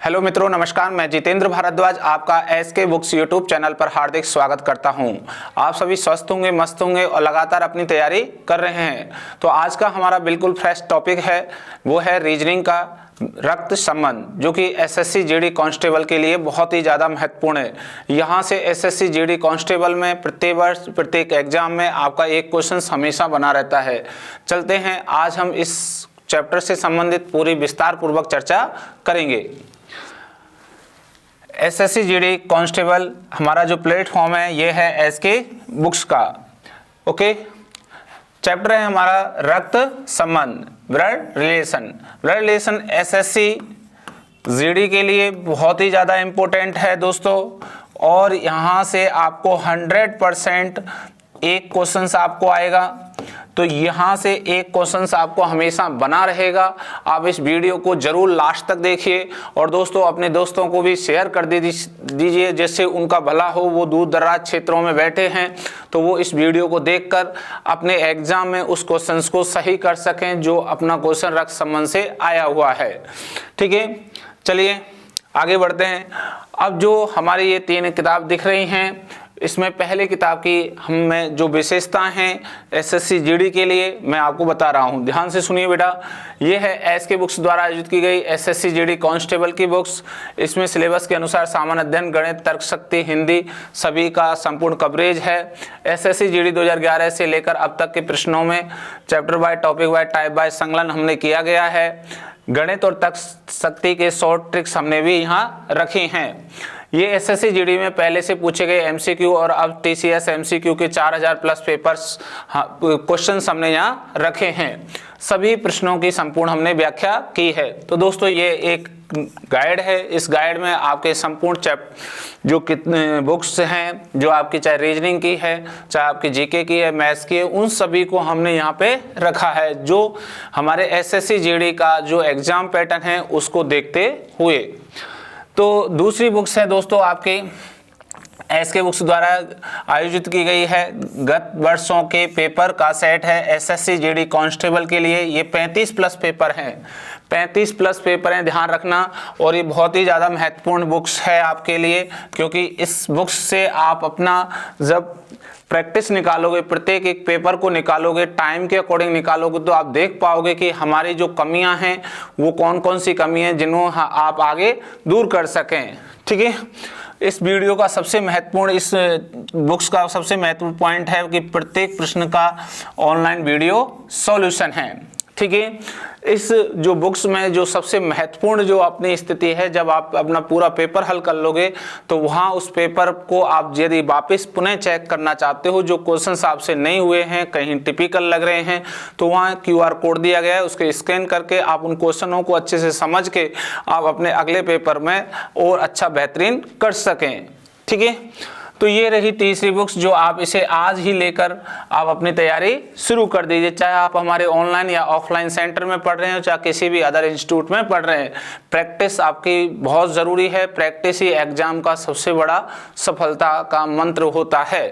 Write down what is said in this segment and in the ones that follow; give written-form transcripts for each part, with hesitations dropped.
Hello मित्रों, नमस्कार। मैं जितेंद्र भारद्वाज आपका एसके बुक्स यूट्यूब चैनल पर हार्दिक स्वागत करता हूं। आप सभी स्वस्थ होंगे, मस्त होंगे और लगातार अपनी तैयारी कर रहे हैं। तो आज का हमारा बिल्कुल फ्रेश टॉपिक है, वो है रीजनिंग का रक्त संबंध, जो कि एसएससी जीडी कांस्टेबल के लिए बहुत ही ज़्यादा महत्वपूर्ण है। यहाँ से एसएससी जीडी कांस्टेबल में प्रत्येक वर्ष प्रत्येक एग्जाम में आपका एक क्वेश्चन हमेशा बना रहता है। चलते हैं, आज हम इस चैप्टर से संबंधित पूरी विस्तार पूर्वक चर्चा करेंगे। एसएससी जीडी कांस्टेबल हमारा जो प्लेटफॉर्म है ये है एसके बुक्स का। ओके, चैप्टर है हमारा रक्त संबंध, blood relation. Blood relation SSC GD के लिए बहुत ही ज़्यादा इम्पोर्टेंट है दोस्तों, और यहाँ से आपको 100% एक क्वेश्चन आपको आएगा। तो यहाँ से एक क्वेश्चन आपको हमेशा बना रहेगा। आप इस वीडियो को जरूर लास्ट तक देखिए और दोस्तों अपने दोस्तों को भी शेयर कर दीजिए, जिससे उनका भला हो। वो दूर दराज क्षेत्रों में बैठे हैं तो वो इस वीडियो को देखकर अपने एग्जाम में उस क्वेश्चन को सही कर सकें जो अपना क्वेश्चन रक्त संबंध से आया हुआ है। ठीक है, चलिए आगे बढ़ते हैं। अब जो हमारी ये 3 किताब दिख रही हैं, इसमें पहले किताब की हमें जो विशेषता हैं एसएससी जीडी के लिए मैं आपको बता रहा हूं। ध्यान से सुनिए बेटा, ये है एसके बुक्स द्वारा आयोजित की गई एसएससी जीडी कांस्टेबल की बुक्स। इसमें सिलेबस के अनुसार सामान्य अध्ययन, गणित, तर्कशक्ति, हिंदी सभी का संपूर्ण कवरेज है। एसएससी जीडी 2011 से लेकर अब तक के प्रश्नों में chapter by, topic by, type by संकलन हमने किया गया है। गणित और तर्कशक्ति के शॉर्ट ट्रिक्स हमने भी यहाँ रखे हैं। ये एसएससी जीडी में पहले से पूछे गए एमसीक्यू और अब टीसीएस एमसीक्यू के 4000 प्लस पेपर्स क्वेश्चन हमने यहाँ रखे हैं। सभी प्रश्नों की संपूर्ण हमने व्याख्या की है। तो दोस्तों ये एक गाइड है। इस गाइड में आपके संपूर्ण जो कितने बुक्स हैं, जो आपकी चाहे रीजनिंग की है, चाहे आपकी जीके की है, मैथ्स की है, उन सभी को हमने यहाँ पे रखा है, जो हमारे एसएससी जीडी का जो एग्जाम पैटर्न है उसको देखते हुए। तो दूसरी बुक्स है दोस्तों आपके एसके बुक्स द्वारा आयोजित की गई है, गत वर्षों के पेपर का सेट है एसएससी जीडी कांस्टेबल के लिए। ये 35 प्लस पेपर हैं, 35 प्लस पेपर हैं, ध्यान रखना। और ये बहुत ही ज़्यादा महत्वपूर्ण बुक्स है आपके लिए, क्योंकि इस बुक्स से आप अपना जब प्रैक्टिस निकालोगे, प्रत्येक एक पेपर को निकालोगे, टाइम के अकॉर्डिंग निकालोगे, तो आप देख पाओगे कि हमारी जो कमियां हैं वो कौन कौन सी कमी हैं जिन्हों आप आगे दूर कर सकें। ठीक है, इस वीडियो का सबसे महत्वपूर्ण, इस बुक्स का सबसे महत्वपूर्ण पॉइंट है कि प्रत्येक प्रश्न का ऑनलाइन वीडियो सॉल्यूशन है। ठीक है, इस जो बुक्स में जो सबसे महत्वपूर्ण जो अपनी स्थिति है, जब आप अपना पूरा पेपर हल कर लोगे तो वहाँ उस पेपर को आप यदि वापस पुनः चेक करना चाहते हो, जो क्वेश्चंस आपसे नहीं हुए हैं, कहीं टिपिकल लग रहे हैं, तो वहाँ QR कोड दिया गया है, उसके स्कैन करके आप उन क्वेश्चनों को अच्छे से समझ के आप अपने अगले पेपर में और अच्छा बेहतरीन कर सकें। ठीक है, तो ये रही तीसरी बुक्स, जो आप इसे आज ही लेकर आप अपनी तैयारी शुरू कर दीजिए। चाहे आप हमारे ऑनलाइन या ऑफलाइन सेंटर में पढ़ रहे हो, चाहे किसी भी अदर इंस्टीट्यूट में पढ़ रहे हैं, प्रैक्टिस आपकी बहुत ज़रूरी है। प्रैक्टिस ही एग्जाम का सबसे बड़ा सफलता का मंत्र होता है।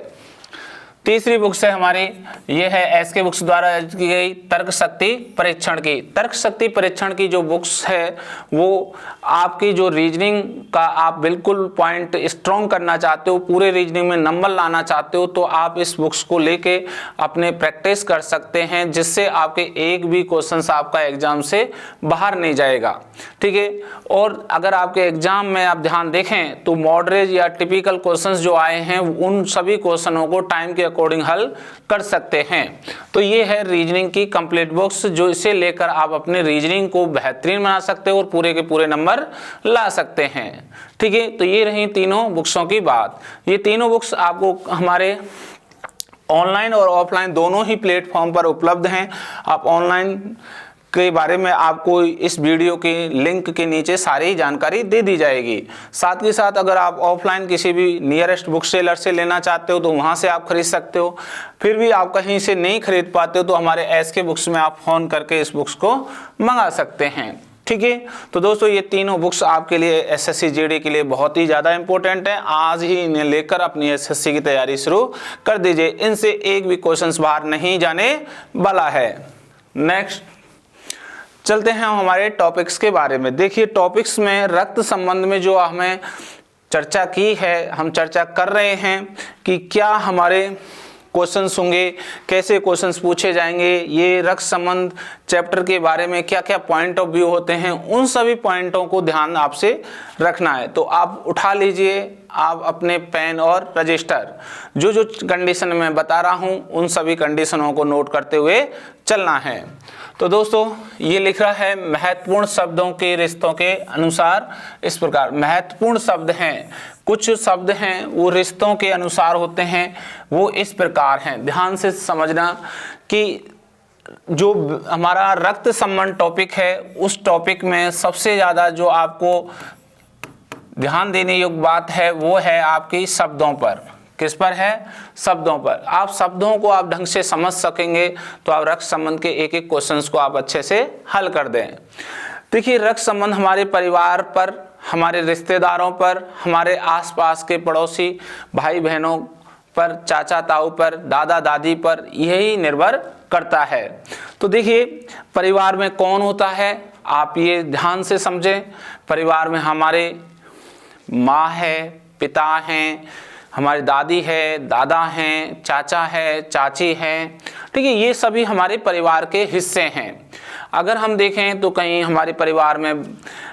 तीसरी बुक्स है हमारी, ये है एसके बुक्स द्वारा की गई तर्क शक्ति परीक्षण की। तर्क शक्ति परीक्षण की जो बुक्स है वो आपकी जो रीजनिंग का आप बिल्कुल पॉइंट स्ट्रॉन्ग करना चाहते हो, पूरे रीजनिंग में नंबर लाना चाहते हो, तो आप इस बुक्स को लेके अपने प्रैक्टिस कर सकते हैं, जिससे आपके एक भी क्वेश्चन आपका एग्जाम से बाहर नहीं जाएगा। ठीक है, और अगर आपके एग्जाम में आप ध्यान देखें तो मॉडरेज या टिपिकल क्वेश्चंस जो आए हैं उन सभी क्वेश्चनों को टाइम के अकॉर्डिंग हल कर सकते हैं। तो ये है रीजनिंग की कंप्लीट बुक्स, जो इसे लेकर आप अपने रीजनिंग को बेहतरीन बना सकते हो और पूरे के पूरे नंबर ला सकते हैं। ठीक है, तो ये रही तीनों बुक्सों की बात। ये तीनों बुक्स आपको हमारे ऑनलाइन और ऑफलाइन दोनों ही प्लेटफॉर्म पर उपलब्ध हैं। आप ऑनलाइन के बारे में आपको इस वीडियो के लिंक के नीचे सारी जानकारी दे दी जाएगी। साथ ही साथ अगर आप ऑफलाइन किसी भी नियरेस्ट बुक सेलर से लेना चाहते हो तो वहां से आप खरीद सकते हो। फिर भी आप कहीं से नहीं खरीद पाते हो तो हमारे एसके बुक्स में आप फोन करके इस बुक्स को मंगा सकते हैं। ठीक है, तो दोस्तों ये तीनों बुक्स आपके लिए एसएससी जीडी के लिए बहुत ही ज़्यादा इंपॉर्टेंट है। आज ही इन्हें लेकर अपनी एसएससी की तैयारी शुरू कर दीजिए। इनसे एक भी क्वेश्चन बाहर नहीं जाने वाला है। नेक्स्ट चलते हैं हम हमारे टॉपिक्स के बारे में। देखिए टॉपिक्स में रक्त संबंध में जो हमें चर्चा की है, हम चर्चा कर रहे हैं कि क्या हमारे क्वेश्चंस होंगे, कैसे क्वेश्चंस पूछे जाएंगे, ये रक्त संबंध चैप्टर के बारे में क्या क्या पॉइंट ऑफ व्यू होते हैं, उन सभी पॉइंटों को ध्यान आपसे रखना है। तो आप उठा लीजिए आप अपने पेन और रजिस्टर, जो जो कंडीशन मैं बता रहा हूं उन सभी कंडीशनों को नोट करते हुए चलना है। तो दोस्तों ये लिख रहा है महत्वपूर्ण शब्दों के रिश्तों के अनुसार इस प्रकार। महत्वपूर्ण शब्द हैं, कुछ शब्द हैं वो रिश्तों के अनुसार होते हैं, वो इस प्रकार हैं। ध्यान से समझना कि जो हमारा रक्त संबंध टॉपिक है उस टॉपिक में सबसे ज़्यादा जो आपको ध्यान देने योग्य बात है वो है आपकी शब्दों पर। किस पर है? शब्दों पर। आप शब्दों को आप ढंग से समझ सकेंगे तो आप रक्त संबंध के एक एक क्वेश्चंस को आप अच्छे से हल कर दें। देखिए रक्त संबंध हमारे परिवार पर, हमारे रिश्तेदारों पर, हमारे आसपास के पड़ोसी भाई बहनों पर, चाचा ताऊ पर, दादा दादी पर यही निर्भर करता है। तो देखिए परिवार में कौन होता है आप ये ध्यान से समझें। परिवार में हमारे माँ है, पिता हैं, हमारी दादी है, दादा हैं, चाचा है, चाची हैं, ठीक है, ये सभी हमारे परिवार के हिस्से हैं। अगर हम देखें तो कहीं हमारे परिवार में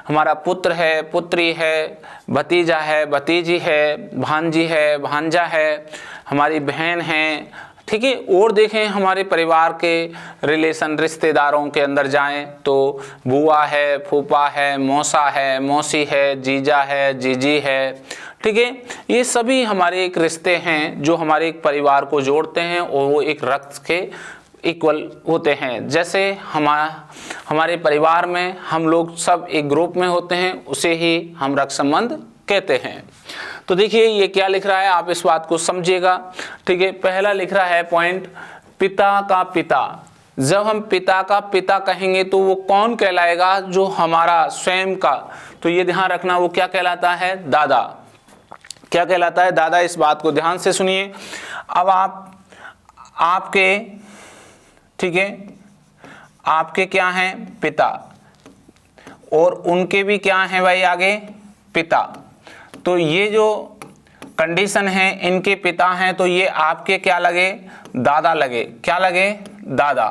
हमारा पुत्र है, पुत्री है, भतीजा है, भतीजी है, भांजी है, भांजा है, हमारी बहन है, ठीक है। और देखें हमारे परिवार के रिलेशन रिश्तेदारों के अंदर जाएं तो बुआ है, फूफा है, मौसा है, मौसी है, जीजा है, जीजी है, ठीक है। ये सभी हमारे एक रिश्ते हैं जो हमारे एक परिवार को जोड़ते हैं और वो एक रक्त के इक्वल होते हैं। जैसे हमारे परिवार में हम लोग सब एक ग्रुप में होते हैं, उसे ही हम रक्त संबंध कहते हैं। तो देखिए ये क्या लिख रहा है, आप इस बात को समझिएगा, ठीक है। पहला लिख रहा है पॉइंट, पिता का पिता। जब हम पिता का पिता कहेंगे तो वो कौन कहलाएगा? जो हमारा स्वयं का, तो ये ध्यान रखना वो क्या कहलाता है? दादा। क्या कहलाता है? दादा। इस बात को ध्यान से सुनिए। अब आपके, ठीक है, आपके क्या हैं? पिता, और उनके भी क्या हैं भाई आगे? पिता। तो ये जो कंडीशन है, इनके पिता हैं तो ये आपके क्या लगे? दादा लगे। क्या लगे? दादा,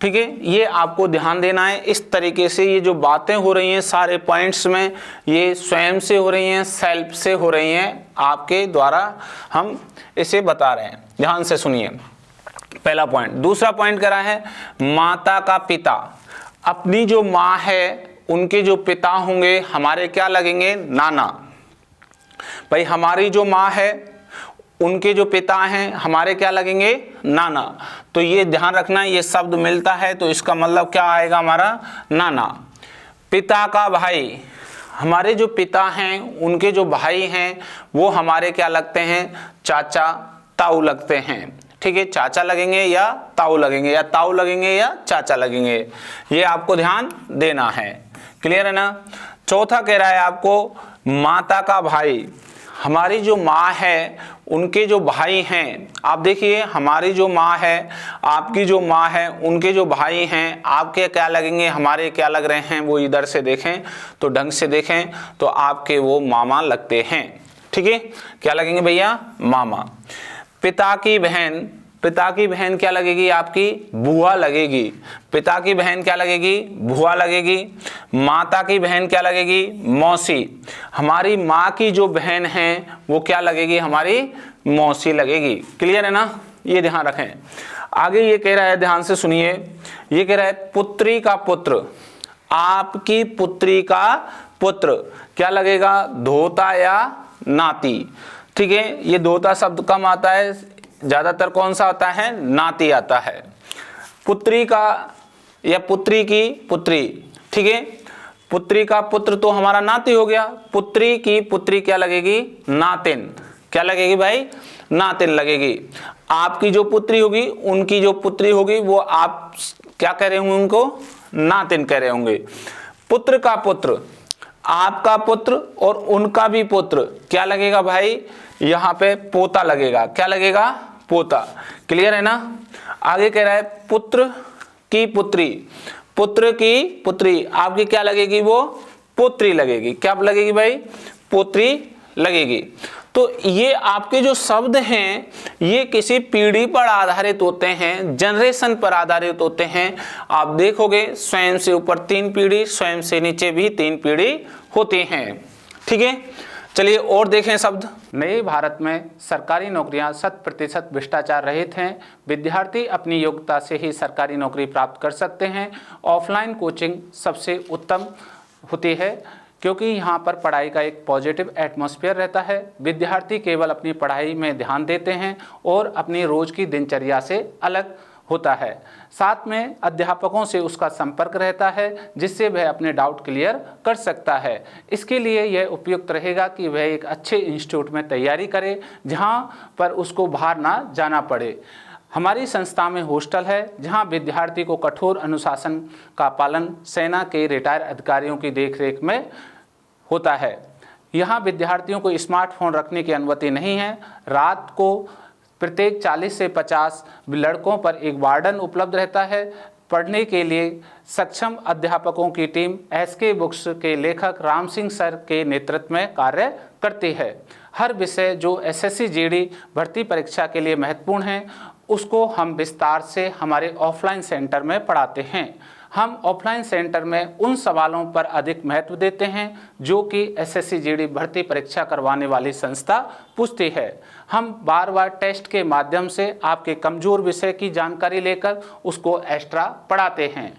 ठीक है। ये आपको ध्यान देना है। इस तरीके से ये जो बातें हो रही हैं सारे पॉइंट्स में, ये स्वयं से हो रही हैं, सेल्फ से हो रही हैं, आपके द्वारा हम इसे बता रहे हैं। ध्यान से सुनिए पहला पॉइंट। दूसरा पॉइंट करा है माता का पिता। अपनी जो माँ है उनके जो पिता होंगे हमारे क्या लगेंगे? नाना। भाई हमारी जो माँ है उनके जो पिता हैं हमारे क्या लगेंगे? नाना। तो ये ध्यान रखना, ये शब्द मिलता है तो इसका मतलब क्या आएगा हमारा? नाना। पिता का भाई, हमारे जो पिता हैं उनके जो भाई हैं वो हमारे क्या लगते हैं? चाचा ताऊ लगते हैं, ठीक है। चाचा लगेंगे या ताऊ लगेंगे, या ताऊ लगेंगे या चाचा लगेंगे, ये आपको ध्यान देना है। क्लियर है ना? चौथा कह रहा है आपको माता का भाई। हमारी जो माँ है उनके जो भाई हैं, आप देखिए हमारी जो माँ है, आपकी जो माँ है, उनके जो भाई हैं, आपके क्या लगेंगे? हमारे क्या लग रहे हैं? वो इधर से देखें तो ढंग से देखें तो आपके वो मामा लगते हैं, ठीक है। क्या लगेंगे भैया? मामा। पिता की बहन, पिता की बहन क्या लगेगी? आपकी बुआ लगेगी। पिता की बहन क्या लगेगी? बुआ लगेगी। माता की बहन क्या लगेगी? मौसी। हमारी माँ की जो बहन है वो क्या लगेगी? हमारी मौसी लगेगी। क्लियर है ना? ये ध्यान रखें। आगे ये कह रहा है, ध्यान से सुनिए, ये कह रहा है पुत्री का पुत्र। आपकी पुत्री का पुत्र क्या लगेगा? धोता या नाती, ठीक है। ये धोता शब्द कम आता है, ज्यादातर कौन सा आता है? नाती आता है। पुत्री का या पुत्री की पुत्री, ठीक है। पुत्री का पुत्र तो हमारा नाती हो गया। पुत्री की पुत्री क्या लगेगी? नातिन। क्या लगेगी भाई? नातिन लगेगी। आपकी जो पुत्री होगी, उनकी जो पुत्री होगी वो आप क्या कह रहे होंगे? उनको नातिन कह रहे होंगे। पुत्र का पुत्र, आपका पुत्र और उनका भी पुत्र क्या लगेगा भाई? यहाँ पे पोता लगेगा। क्या लगेगा? पोता। क्लियर है ना? आगे कह रहा है पुत्र की पुत्री। पुत्र की पुत्री, आपकी क्या लगेगी, वो पुत्री लगेगी। क्या लगेगी भाई, पुत्री लगेगी। तो ये आपके जो शब्द हैं ये किसी पीढ़ी पर आधारित होते हैं, जनरेशन पर आधारित होते हैं। आप देखोगे स्वयं से ऊपर 3 पीढ़ी, स्वयं से नीचे भी 3 पीढ़ी होती हैं। ठीक है, चलिए और देखें शब्द। नए भारत में सरकारी नौकरियां 100% भ्रष्टाचार रहित हैं। विद्यार्थी अपनी योग्यता से ही सरकारी नौकरी प्राप्त कर सकते हैं। ऑफलाइन कोचिंग सबसे उत्तम होती है क्योंकि यहाँ पर पढ़ाई का एक पॉजिटिव एटमॉस्फेयर रहता है। विद्यार्थी केवल अपनी पढ़ाई में ध्यान देते हैं और अपनी रोज की दिनचर्या से अलग होता है। साथ में अध्यापकों से उसका संपर्क रहता है जिससे वह अपने डाउट क्लियर कर सकता है। इसके लिए यह उपयुक्त रहेगा कि वह एक अच्छे इंस्टीट्यूट में तैयारी करे जहाँ पर उसको बाहर ना जाना पड़े। हमारी संस्था में हॉस्टल है जहां विद्यार्थी को कठोर अनुशासन का पालन सेना के रिटायर अधिकारियों की देखरेख में होता है। यहां विद्यार्थियों को स्मार्टफोन रखने की अनुमति नहीं है। रात को प्रत्येक 40 से 50 लड़कों पर एक वार्डन उपलब्ध रहता है। पढ़ने के लिए सक्षम अध्यापकों की टीम एसके बुक्स के लेखक राम सिंह सर के नेतृत्व में कार्य करती है। हर विषय जो एसएससी जीडी भर्ती परीक्षा के लिए महत्वपूर्ण है उसको हम विस्तार से हमारे ऑफलाइन सेंटर में पढ़ाते हैं। हम ऑफलाइन सेंटर में उन सवालों पर अधिक महत्व देते हैं जो कि एसएससी जीडी भर्ती परीक्षा करवाने वाली संस्था पूछती है। हम बार बार टेस्ट के माध्यम से आपके कमजोर विषय की जानकारी लेकर उसको एक्स्ट्रा पढ़ाते हैं।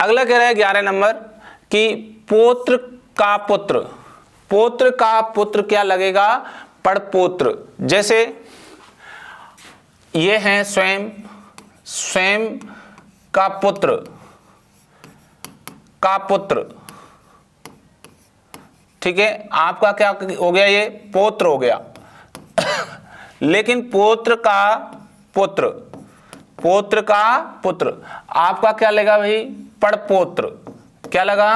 अगला कह रहा है 11 नंबर कि पौत्र का पुत्र, पौत्र का पुत्र क्या लगेगा, पड़पोत्र। जैसे ये हैं स्वयं, स्वयं का पुत्र, का पुत्र। ठीक है, आपका क्या हो गया, ये पौत्र हो गया। लेकिन पौत्र का पुत्र, पौत्र का पुत्र, आपका क्या लगेगा भाई, पड़पोत्र। क्या लगा,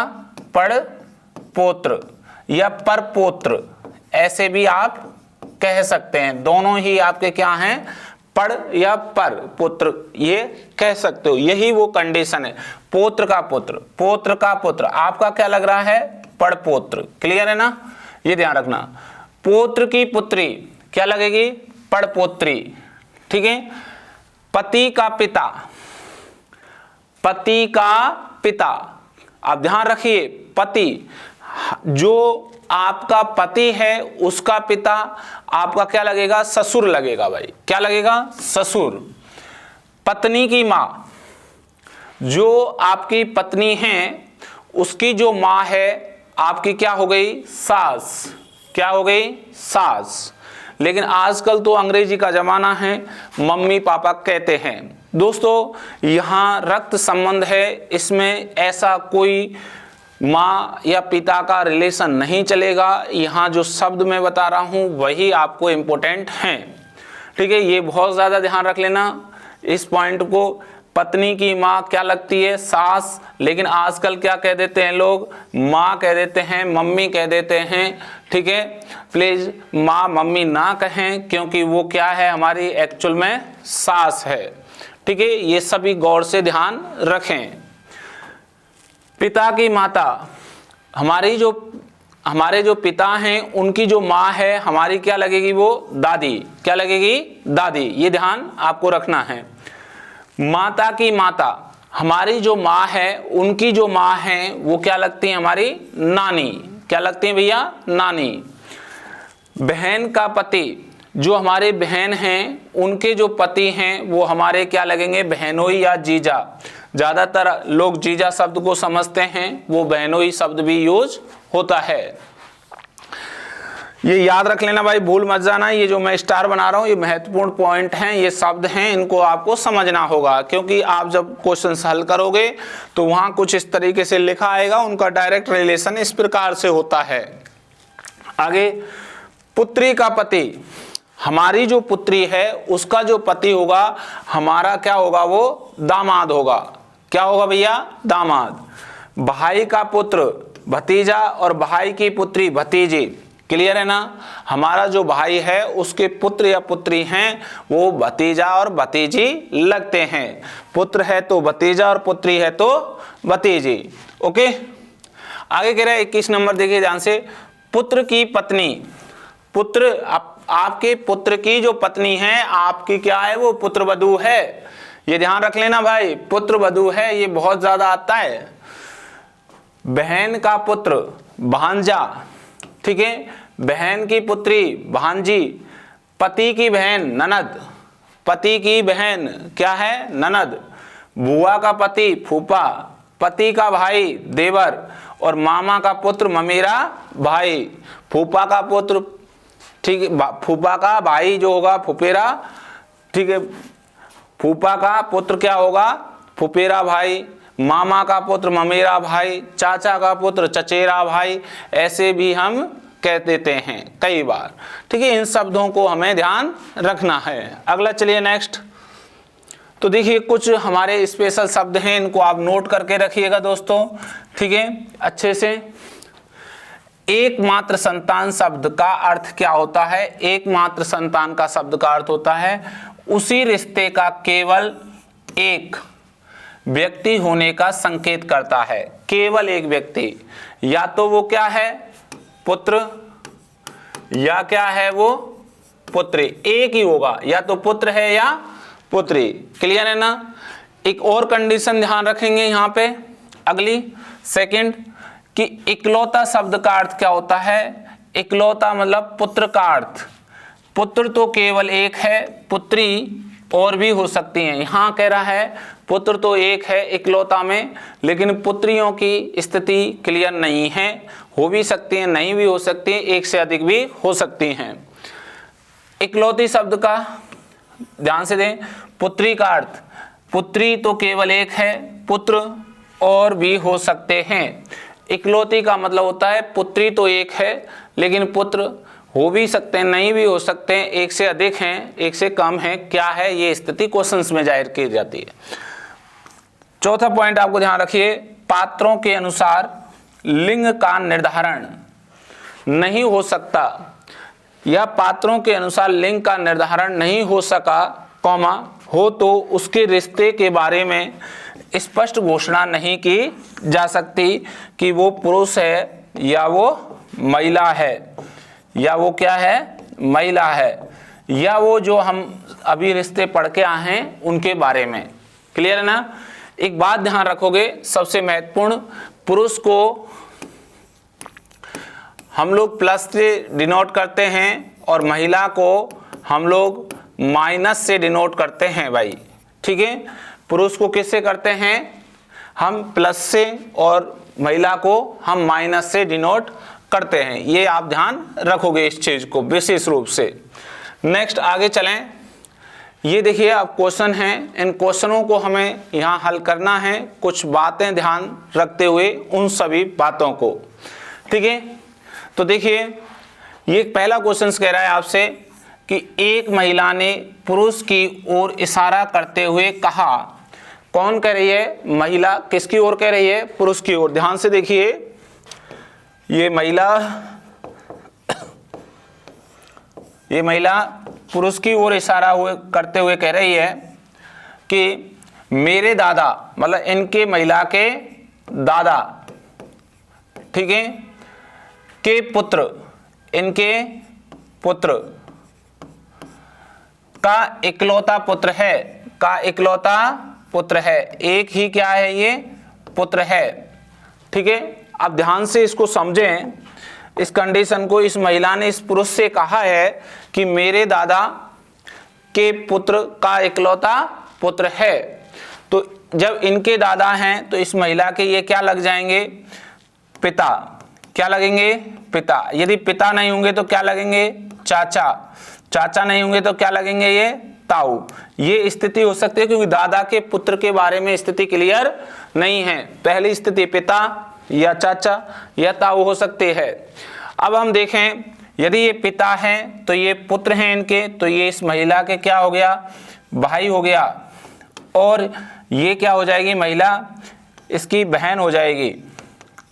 पड़पोत्र या परपोत्र, ऐसे भी आप कह सकते हैं। दोनों ही आपके क्या हैं, पड़ या पर पुत्र, ये कह सकते हो। यही वो कंडीशन है, पौत्र का पुत्र, पौत्र का पुत्र। आपका क्या लग रहा है, पड़पोत्र। क्लियर है ना, ये ध्यान रखना। पौत्र की पुत्री क्या लगेगी, पड़पोत्री। ठीक है, पति का पिता, पति का पिता। आप ध्यान रखिए, पति, जो आपका पति है उसका पिता आपका क्या लगेगा, ससुर लगेगा भाई। क्या लगेगा, ससुर। पत्नी की मां, जो आपकी पत्नी है उसकी जो मां है आपकी क्या हो गई, सास। क्या हो गई, सास। लेकिन आजकल तो अंग्रेजी का जमाना है, मम्मी पापा कहते हैं। दोस्तों यहाँ रक्त संबंध है, इसमें ऐसा कोई माँ या पिता का रिलेशन नहीं चलेगा। यहाँ जो शब्द मैं बता रहा हूँ वही आपको इम्पोर्टेंट हैं। ठीक है, ये बहुत ज़्यादा ध्यान रख लेना इस पॉइंट को। पत्नी की माँ क्या लगती है, सास। लेकिन आजकल क्या कह देते हैं लोग, माँ कह देते हैं, मम्मी कह देते हैं। ठीक है, प्लीज माँ मम्मी ना कहें क्योंकि वो क्या है, हमारी एक्चुअल में सास है। ठीक है, ये सभी गौर से ध्यान रखें। पिता की माता, हमारे जो पिता हैं उनकी जो माँ है हमारी क्या लगेगी, वो दादी। क्या लगेगी, दादी। ये ध्यान आपको रखना है। माता की माता, हमारी जो माँ है उनकी जो माँ है वो क्या लगती है, हमारी नानी। क्या लगती है भैया, नानी। बहन का पति, जो हमारे बहन हैं उनके जो पति हैं वो हमारे क्या लगेंगे, बहनोई या जीजा। ज्यादातर लोग जीजा शब्द को समझते हैं, वो बहनोई शब्द भी यूज होता है। ये याद रख लेना भाई, भूल मत जाना। ये जो मैं स्टार बना रहा हूँ ये महत्वपूर्ण पॉइंट हैं, ये शब्द हैं, इनको आपको समझना होगा, क्योंकि आप जब क्वेश्चन हल करोगे तो वहां कुछ इस तरीके से लिखा आएगा, उनका डायरेक्ट रिलेशन इस प्रकार से होता है। आगे, पुत्री का पति, हमारी जो पुत्री है उसका जो पति होगा हमारा क्या होगा, वो दामाद होगा। क्या होगा भैया, दामाद। भाई का पुत्र भतीजा और भाई की पुत्री भतीजी। क्लियर है ना, हमारा जो भाई है उसके पुत्र या पुत्री हैं वो भतीजा और भतीजी लगते हैं। पुत्र है तो भतीजा और पुत्री है तो भतीजी। ओके, आगे कह रहा है 21 नंबर, देखिए ध्यान से। पुत्र की पत्नी, पुत्र आपके पुत्र की जो पत्नी है आपकी क्या है, वो पुत्रवधू है। ये ध्यान रख लेना भाई, पुत्रवधू है, ये बहुत ज्यादा आता है। बहन का पुत्र भांजा, ठीक है, बहन की पुत्री भांजी। पति की बहन ननद, पति की बहन क्या है, ननद। बुआ का पति फूफा, पति का भाई देवर और मामा का पुत्र ममेरा भाई। फूफा का पुत्र, ठीक है, फूफा का भाई जो होगा फुफेरा, ठीक है, फूफा का पुत्र क्या होगा, फुफेरा भाई। मामा का पुत्र ममेरा भाई, चाचा का पुत्र चचेरा भाई, ऐसे भी हम कह देते हैं कई बार। ठीक है, इन शब्दों को हमें ध्यान रखना है। अगला चलिए नेक्स्ट। तो देखिए कुछ हमारे स्पेशल शब्द हैं, इनको आप नोट करके रखिएगा दोस्तों, ठीक है, अच्छे से। एकमात्र संतान शब्द का अर्थ क्या होता है, एकमात्र संतान का शब्द का अर्थ होता है उसी रिश्ते का केवल एक व्यक्ति होने का संकेत करता है। केवल एक व्यक्ति, या तो वो क्या है, पुत्र, या क्या है वो पुत्री, एक ही होगा, या तो पुत्र है या पुत्री। क्लियर है ना। एक और कंडीशन ध्यान रखेंगे यहाँ पे, अगली सेकंड, कि इकलौता शब्द का अर्थ क्या होता है। इकलौता मतलब पुत्र का अर्थ। पुत्र तो केवल एक है, पुत्री और भी हो सकती हैं। यहाँ कह रहा है पुत्र तो एक है इकलौता में, लेकिन पुत्रियों की स्थिति क्लियर नहीं है, हो भी सकती हैं, नहीं भी हो सकती हैं, एक से अधिक भी हो सकती हैं। इकलौती शब्द का ध्यान से दें, पुत्री का अर्थ, पुत्री तो केवल एक है, पुत्र और भी हो सकते हैं। इकलौती का मतलब होता है पुत्री तो एक है लेकिन पुत्र हो भी सकते हैं, नहीं भी हो सकते हैं, एक से अधिक हैं, एक से कम है, क्या है ये स्थिति क्वेश्चंस में जाहिर की जाती है। चौथा पॉइंट आपको ध्यान रखिए, पात्रों के अनुसार लिंग का निर्धारण नहीं हो सकता, या पात्रों के अनुसार लिंग का निर्धारण नहीं हो सका, कौमा हो तो उसके रिश्ते के बारे में स्पष्ट घोषणा नहीं की जा सकती कि वो पुरुष है या वो महिला है, या वो क्या है, महिला है, या वो जो हम अभी रिश्ते पढ़ के आए हैं उनके बारे में। क्लियर है ना। एक बात ध्यान रखोगे, सबसे महत्वपूर्ण, पुरुष को हम लोग प्लस से डिनोट करते हैं और महिला को हम लोग माइनस से डिनोट करते हैं भाई। ठीक है, पुरुष को किससे करते हैं हम, प्लस से, और महिला को हम माइनस से डिनोट करते हैं। ये आप ध्यान रखोगे इस चीज को विशेष रूप से। नेक्स्ट आगे चलें। ये देखिए अब क्वेश्चन हैं, इन क्वेश्चनों को हमें यहाँ हल करना है, कुछ बातें ध्यान रखते हुए उन सभी बातों को। ठीक है, तो देखिए ये पहला क्वेश्चन कह रहा है आपसे कि एक महिला ने पुरुष की ओर इशारा करते हुए कहा। कौन कह रही है, महिला किसकी ओर कह रही है, पुरुष की ओर। ध्यान से देखिए, ये महिला पुरुष की ओर इशारा करते हुए कह रही है कि मेरे दादा, मतलब इनके महिला के दादा, ठीक है, के पुत्र, इनके पुत्र का इकलौता पुत्र है, का इकलौता पुत्र है, एक ही क्या है ये पुत्र है, ठीक है। अब ध्यान से इसको समझें, इस कंडीशन को। इस महिला ने इस पुरुष से कहा है कि मेरे दादा के पुत्र का इकलौता पुत्र है, तो जब इनके दादा हैं तो इस महिला के ये क्या लग जाएंगे, पिता, क्या लगेंगे, पिता। यदि पिता नहीं होंगे तो क्या लगेंगे, चाचा, चाचा नहीं होंगे तो क्या लगेंगे, ये ताऊ। ये स्थिति हो सकती है क्योंकि दादा के पुत्र के बारे में स्थिति क्लियर नहीं है। पहली स्थिति पिता या चाचा या ताऊ हो सकते हैं। अब हम देखें, यदि ये पिता हैं तो ये पुत्र हैं इनके, तो ये इस महिला के क्या हो गया, भाई हो गया, और ये क्या हो जाएगी, महिला इसकी बहन हो जाएगी।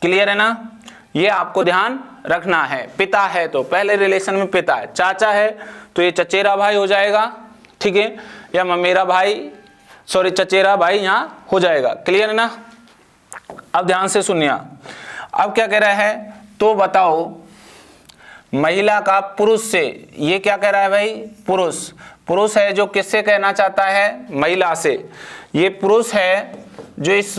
क्लियर है ना, ये आपको ध्यान रखना है। पिता है तो पहले रिलेशन में पिता है, चाचा है तो ये चचेरा भाई हो जाएगा, ठीक है, या ममेरा भाई, सॉरी चचेरा भाई यहाँ हो जाएगा। क्लियर है ना। अब ध्यान से सुनिए, अब क्या कह रहा है, तो बताओ महिला का पुरुष से, ये क्या कह रहा है भाई, पुरुष, पुरुष है जो किससे कहना चाहता है, महिला से। ये पुरुष है जो इस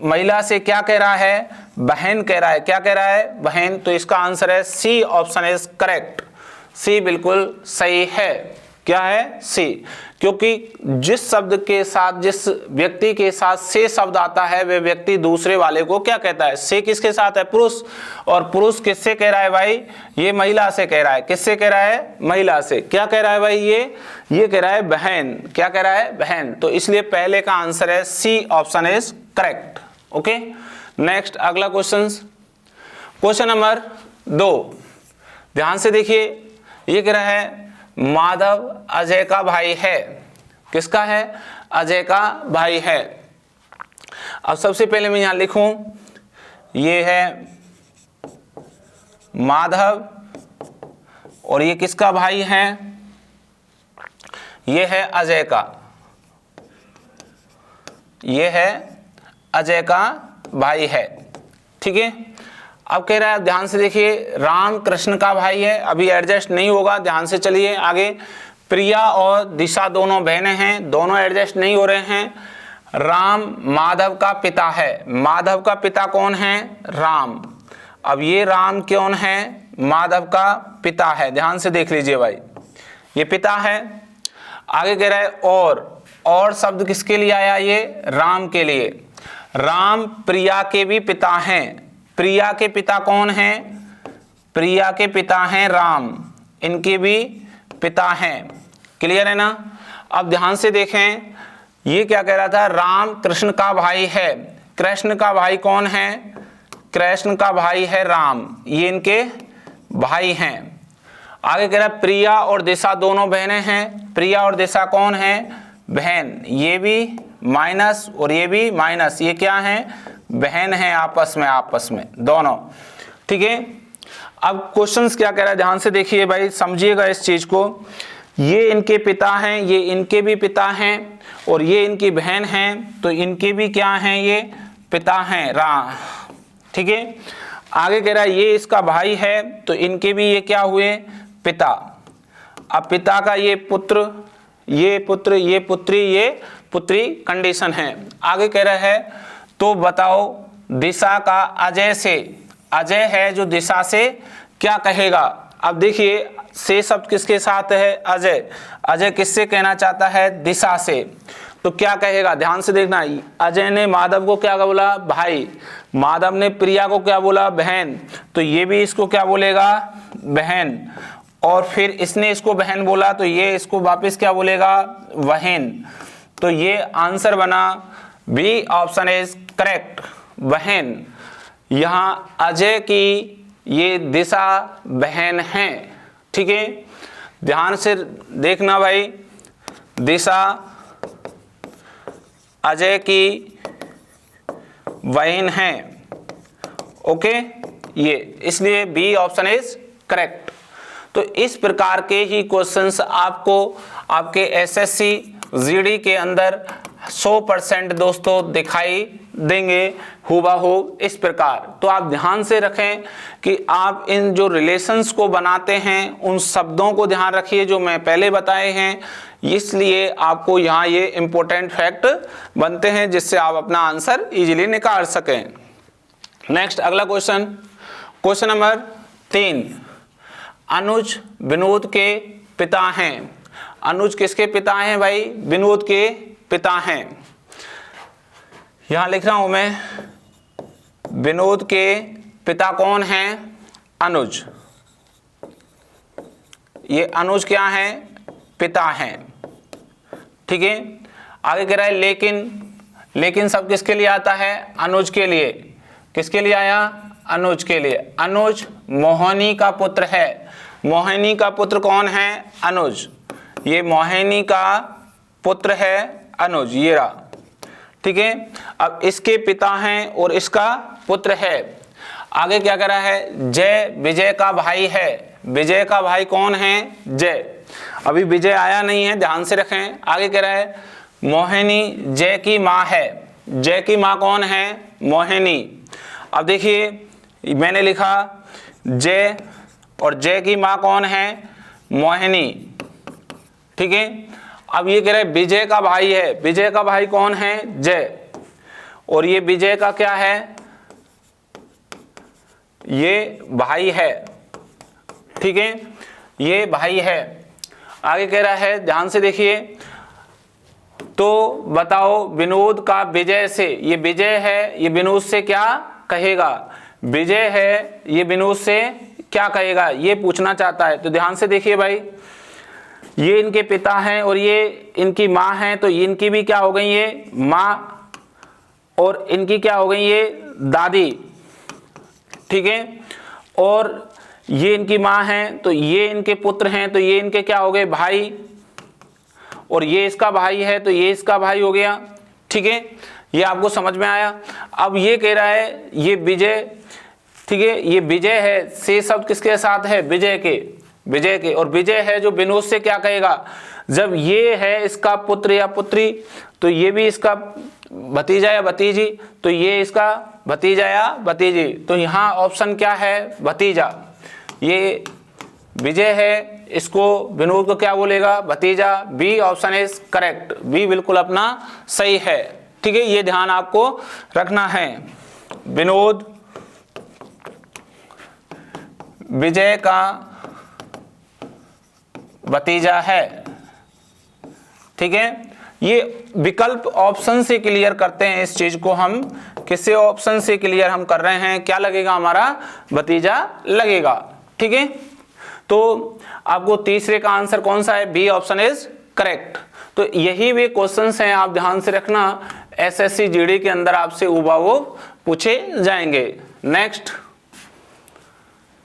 महिला से क्या कह रहा है, बहन कह रहा है, क्या कह रहा है, बहन। तो इसका आंसर है सी, ऑप्शन इज करेक्ट, सी बिल्कुल सही है। क्या है, सी, क्योंकि जिस शब्द के साथ, जिस व्यक्ति के साथ से शब्द आता है वह व्यक्ति दूसरे वाले को क्या कहता है, से किसके साथ है, पुरुष, और पुरुष किससे कह रहा है भाई, ये महिला से कह रहा है, किससे कह रहा है, महिला से। क्या कह रहा है भाई, ये कह रहा है बहन, क्या कह रहा है, बहन। तो इसलिए पहले का आंसर है C, option is correct. Okay, next अगला क्वेश्चन, क्वेश्चन नंबर 2, ध्यान से देखिए। ये कह रहा है माधव अजय का भाई है, किसका है, अजय का भाई है। अब सबसे पहले मैं यहां लिखूं, ये है माधव और ये किसका भाई है, ये है अजय का, ये है अजय का भाई है, ठीक है। अब कह रहा है, ध्यान से देखिए, राम कृष्ण का भाई है, अभी एडजस्ट नहीं होगा, ध्यान से चलिए आगे। प्रिया और दिशा दोनों बहनें हैं, दोनों एडजस्ट नहीं हो रहे हैं। राम माधव का पिता है, माधव का पिता कौन है, राम। अब ये राम कौन है, माधव का पिता है, ध्यान से देख लीजिए भाई, ये पिता है। आगे कह रहा है और शब्द किसके लिए आया, ये राम के लिए। राम प्रिया के भी पिता हैं, प्रिया के पिता कौन हैं, प्रिया के पिता हैं राम, इनके भी पिता हैं। क्लियर है ना। अब ध्यान से देखें, ये क्या कह रहा था, राम कृष्ण का भाई है, कृष्ण का भाई कौन है, कृष्ण का भाई है राम, ये इनके भाई हैं। आगे कह रहा है प्रिया और दिशा दोनों बहनें हैं, प्रिया और दिशा कौन है, बहन, ये भी माइनस और ये भी माइनस, ये क्या है, बहन है आपस में दोनों, ठीक है। अब क्वेश्चंस क्या कह रहा है, ध्यान से देखिए भाई, समझिएगा इस चीज को। ये इनके पिता हैं, ये इनके भी पिता हैं, और ये इनकी बहन हैं, तो इनके भी क्या हैं, ये पिता हैं राम, ठीक है। आगे कह रहा है ये इसका भाई है, तो इनके भी ये क्या हुए, पिता। अब पिता का ये पुत्र, ये पुत्र, ये पुत्री, ये पुत्री कंडीशन है। आगे कह रहा है तो बताओ दिशा का अजय से, अजय है जो दिशा से क्या कहेगा। अब देखिए से शब्द किसके साथ है, अजय, अजय किससे कहना चाहता है, दिशा से, तो क्या कहेगा, ध्यान से देखना। अजय ने माधव को क्या बोला, भाई, माधव ने प्रिया को क्या बोला, बहन, तो ये भी इसको क्या बोलेगा, बहन, और फिर इसने इसको बहन बोला तो ये इसको वापस क्या बोलेगा, बहन। तो ये आंसर बना बी, ऑप्शन इज करेक्ट, बहन। यहाँ अजय की ये दिशा बहन है, ठीक है। ध्यान से देखना भाई, दिशा अजय की बहन है, ओके, ये इसलिए बी ऑप्शन इज करेक्ट। तो इस प्रकार के ही क्वेश्चंस आपको आपके एसएससी जीडी के अंदर 100% दोस्तों दिखाई देंगे हूबहू इस प्रकार। तो आप ध्यान से रखें कि आप इन जो रिलेशंस को बनाते हैं उन शब्दों को ध्यान रखिए जो मैं पहले बताए हैं, इसलिए आपको यहाँ ये इंपॉर्टेंट फैक्ट बनते हैं जिससे आप अपना आंसर इजीली निकाल सकें। नेक्स्ट अगला क्वेश्चन, क्वेश्चन नंबर 3, अनुज विनोद के पिता हैं। अनुज किसके पिता हैं भाई? विनोद के पिता हैं। यहां लिख रहा हूं मैं, विनोद के पिता कौन हैं? अनुज। ये अनुज क्या है? पिता हैं। ठीक है, आगे कह रहा है लेकिन सब किसके लिए आता है? अनुज के लिए। किसके लिए आया? अनुज के लिए। अनुज मोहिनी का पुत्र है। मोहिनी का पुत्र कौन है? अनुज। ये मोहिनी का पुत्र है अनुज, ये रहा। ठीक है, अब इसके पिता हैं और इसका पुत्र है। आगे क्या कह रहा है? जय विजय का भाई है। विजय का भाई कौन है? जय। अभी विजय आया नहीं है, ध्यान से रखें। आगे कह रहा है मोहिनी जय की माँ है। जय की माँ कौन है? मोहिनी। अब देखिए मैंने लिखा जय और जय की माँ कौन है? मोहिनी। ठीक है, अब ये कह रहे विजय का भाई है। विजय का भाई कौन है? जय। और ये विजय का क्या है? ये भाई है। ठीक है, ये भाई है। आगे कह रहा है, ध्यान से देखिए, तो बताओ विनोद का विजय से, ये विजय है, ये विनोद से क्या कहेगा? विजय है, ये विनोद से क्या कहेगा? ये पूछना चाहता है। तो ध्यान से देखिए भाई, ये इनके पिता हैं और ये इनकी माँ हैं, तो इनकी भी क्या हो गई? ये माँ और इनकी क्या हो गई? ये दादी। ठीक है, और ये इनकी माँ हैं, तो ये इनके पुत्र हैं, तो ये इनके क्या हो गए? भाई। और ये इसका भाई है, तो ये इसका भाई हो गया। ठीक है, ये आपको समझ में आया। अब ये कह रहा है ये विजय, ठीक है, ये विजय है, से शब्द किसके साथ है? विजय के। विजय के, और विजय है जो विनोद से क्या कहेगा? जब ये है इसका पुत्र या पुत्री, तो ये भी इसका भतीजा या भतीजी, तो ये इसका भतीजा या भतीजी। तो यहाँ ऑप्शन क्या है? भतीजा। ये विजय है, इसको विनोद को क्या बोलेगा? भतीजा। B option is correct. B बिल्कुल अपना सही है। ठीक है, ये ध्यान आपको रखना है। विनोद विजय का भतीजा है। ठीक है, ये विकल्प ऑप्शन से क्लियर करते हैं इस चीज को। हम किससे ऑप्शन से क्लियर हम कर रहे हैं? क्या लगेगा हमारा? भतीजा लगेगा। ठीक है, तो आपको तीसरे का आंसर कौन सा है? B option is correct. तो यही वे क्वेश्चंस हैं, आप ध्यान से रखना, एसएससी जीडी के अंदर आपसे हूबहू पूछे जाएंगे। नेक्स्ट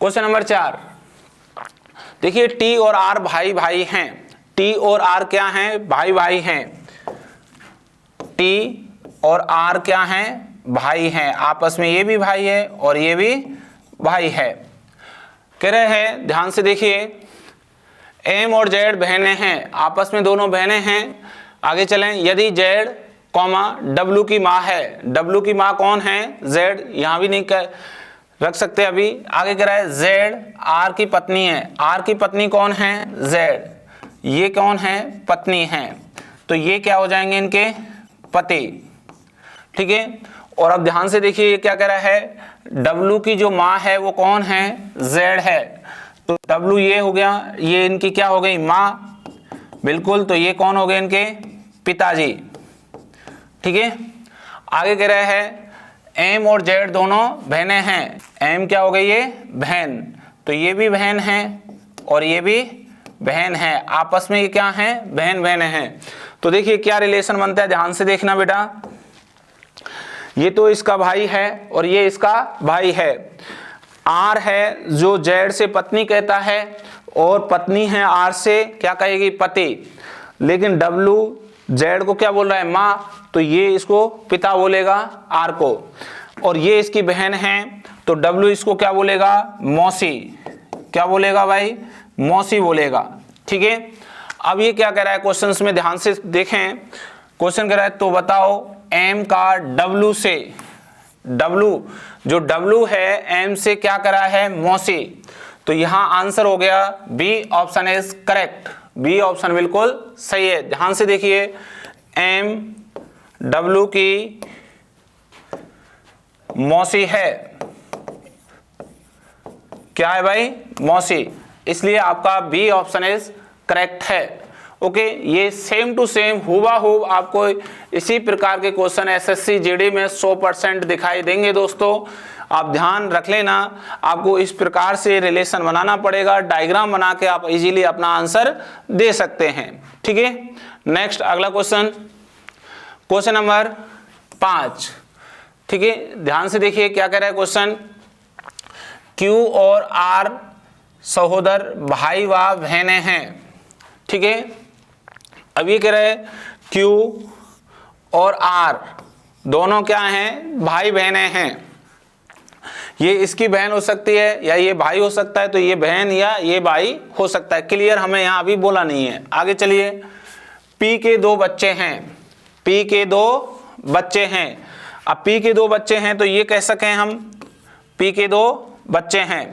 क्वेश्चन नंबर 4, देखिए टी और आर भाई भाई हैं। टी और आर क्या हैं? भाई भाई हैं। टी और आर क्या हैं? भाई हैं। आपस में ये भी भाई है और ये भी भाई है। कह रहे हैं, ध्यान से देखिए, एम और जेड बहनें हैं, आपस में दोनों बहनें हैं। आगे चलें, यदि जेड कॉमा डब्लू की माँ है। डब्लू की माँ कौन है? जेड। यहां भी नहीं रख सकते अभी। आगे कह रहा है जेड आर की पत्नी है। आर की पत्नी कौन है? जेड। ये कौन है? पत्नी है। तो ये क्या हो जाएंगे? इनके पति। ठीक है, और अब ध्यान से देखिए ये क्या कह रहा है? डब्लू की जो माँ है वो कौन है? जेड है। तो डब्लू ये हो गया, ये इनकी क्या हो गई? माँ। बिल्कुल, तो ये कौन हो गए? इनके पिताजी। ठीक है, आगे कह रहा है एम और जेड दोनों बहनें हैं। एम क्या हो गई? ये बहन। तो ये भी बहन है और ये भी बहन है। आपस में ये क्या हैं? बहन बहनें हैं। तो देखिए क्या रिलेशन बनता है, ध्यान से देखना बेटा। ये तो इसका भाई है और ये इसका भाई है। आर है जो जेड से पत्नी कहता है और पत्नी है आर से क्या कहेगी? पति। लेकिन डब्लू जेड को क्या बोल रहा है? माँ। तो ये इसको पिता बोलेगा आर को, और ये इसकी बहन है, तो डब्लू इसको क्या बोलेगा? मौसी। क्या बोलेगा भाई? मौसी बोलेगा। ठीक है, अब ये क्या कह रहा है क्वेश्चंस में, ध्यान से देखें, क्वेश्चन कह रहा है तो बताओ m का w से, w जो w है m से क्या करा है मौसी, तो यहां आंसर हो गया B option is correct, B option बिल्कुल सही है। ध्यान से देखिए m w की मौसी है, क्या है भाई मौसी, इसलिए आपका बी ऑप्शन इज करेक्ट है। ओके ये सेम टू सेम हुबहू आपको इसी प्रकार के क्वेश्चन एसएससी जीडी में 100% दिखाई देंगे दोस्तों, आप ध्यान रख लेना। आपको इस प्रकार से रिलेशन बनाना पड़ेगा, डायग्राम बना के आप इजीली अपना आंसर दे सकते हैं, ठीक है। नेक्स्ट अगला क्वेश्चन, क्वेश्चन नंबर 5, ठीक है। ध्यान से देखिए क्या कह रहा है क्वेश्चन, Q और R सहोदर भाई व बहनें हैं, ठीक है। अब ये कह रहे हैं Q और R दोनों क्या हैं भाई बहनें हैं, ये इसकी बहन हो सकती है या ये भाई हो सकता है, तो ये बहन या ये भाई हो सकता है, क्लियर, हमें यहाँ अभी बोला नहीं है। आगे चलिए, P के 2 बच्चे हैं, P के 2 बच्चे हैं। अब P के 2 बच्चे हैं तो ये कह सकें हम P के 2 बच्चे हैं,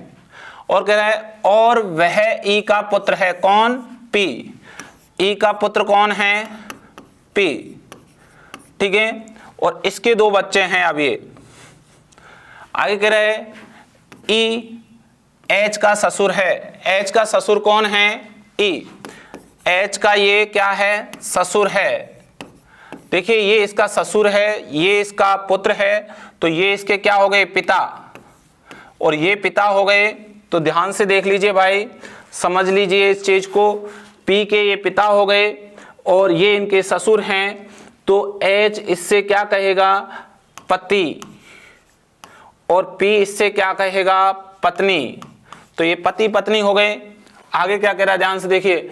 और कह रहा है और वह E का पुत्र है, कौन P, E का पुत्र कौन है P, ठीक है। और इसके 2 बच्चे हैं। अब ये आगे कह रहे हैं E H का ससुर है, H का ससुर कौन है E, H का ये क्या है ससुर है, देखिए ये इसका ससुर है, ये इसका पुत्र है, तो ये इसके क्या हो गए पिता, और ये पिता हो गए। तो ध्यान से देख लीजिए भाई, समझ लीजिए इस चीज को, P के ये पिता हो गए और ये इनके ससुर हैं, तो H इससे क्या कहेगा पति, और P इससे क्या कहेगा पत्नी, तो ये पति पत्नी हो गए। आगे क्या कह रहा है ध्यान से देखिए,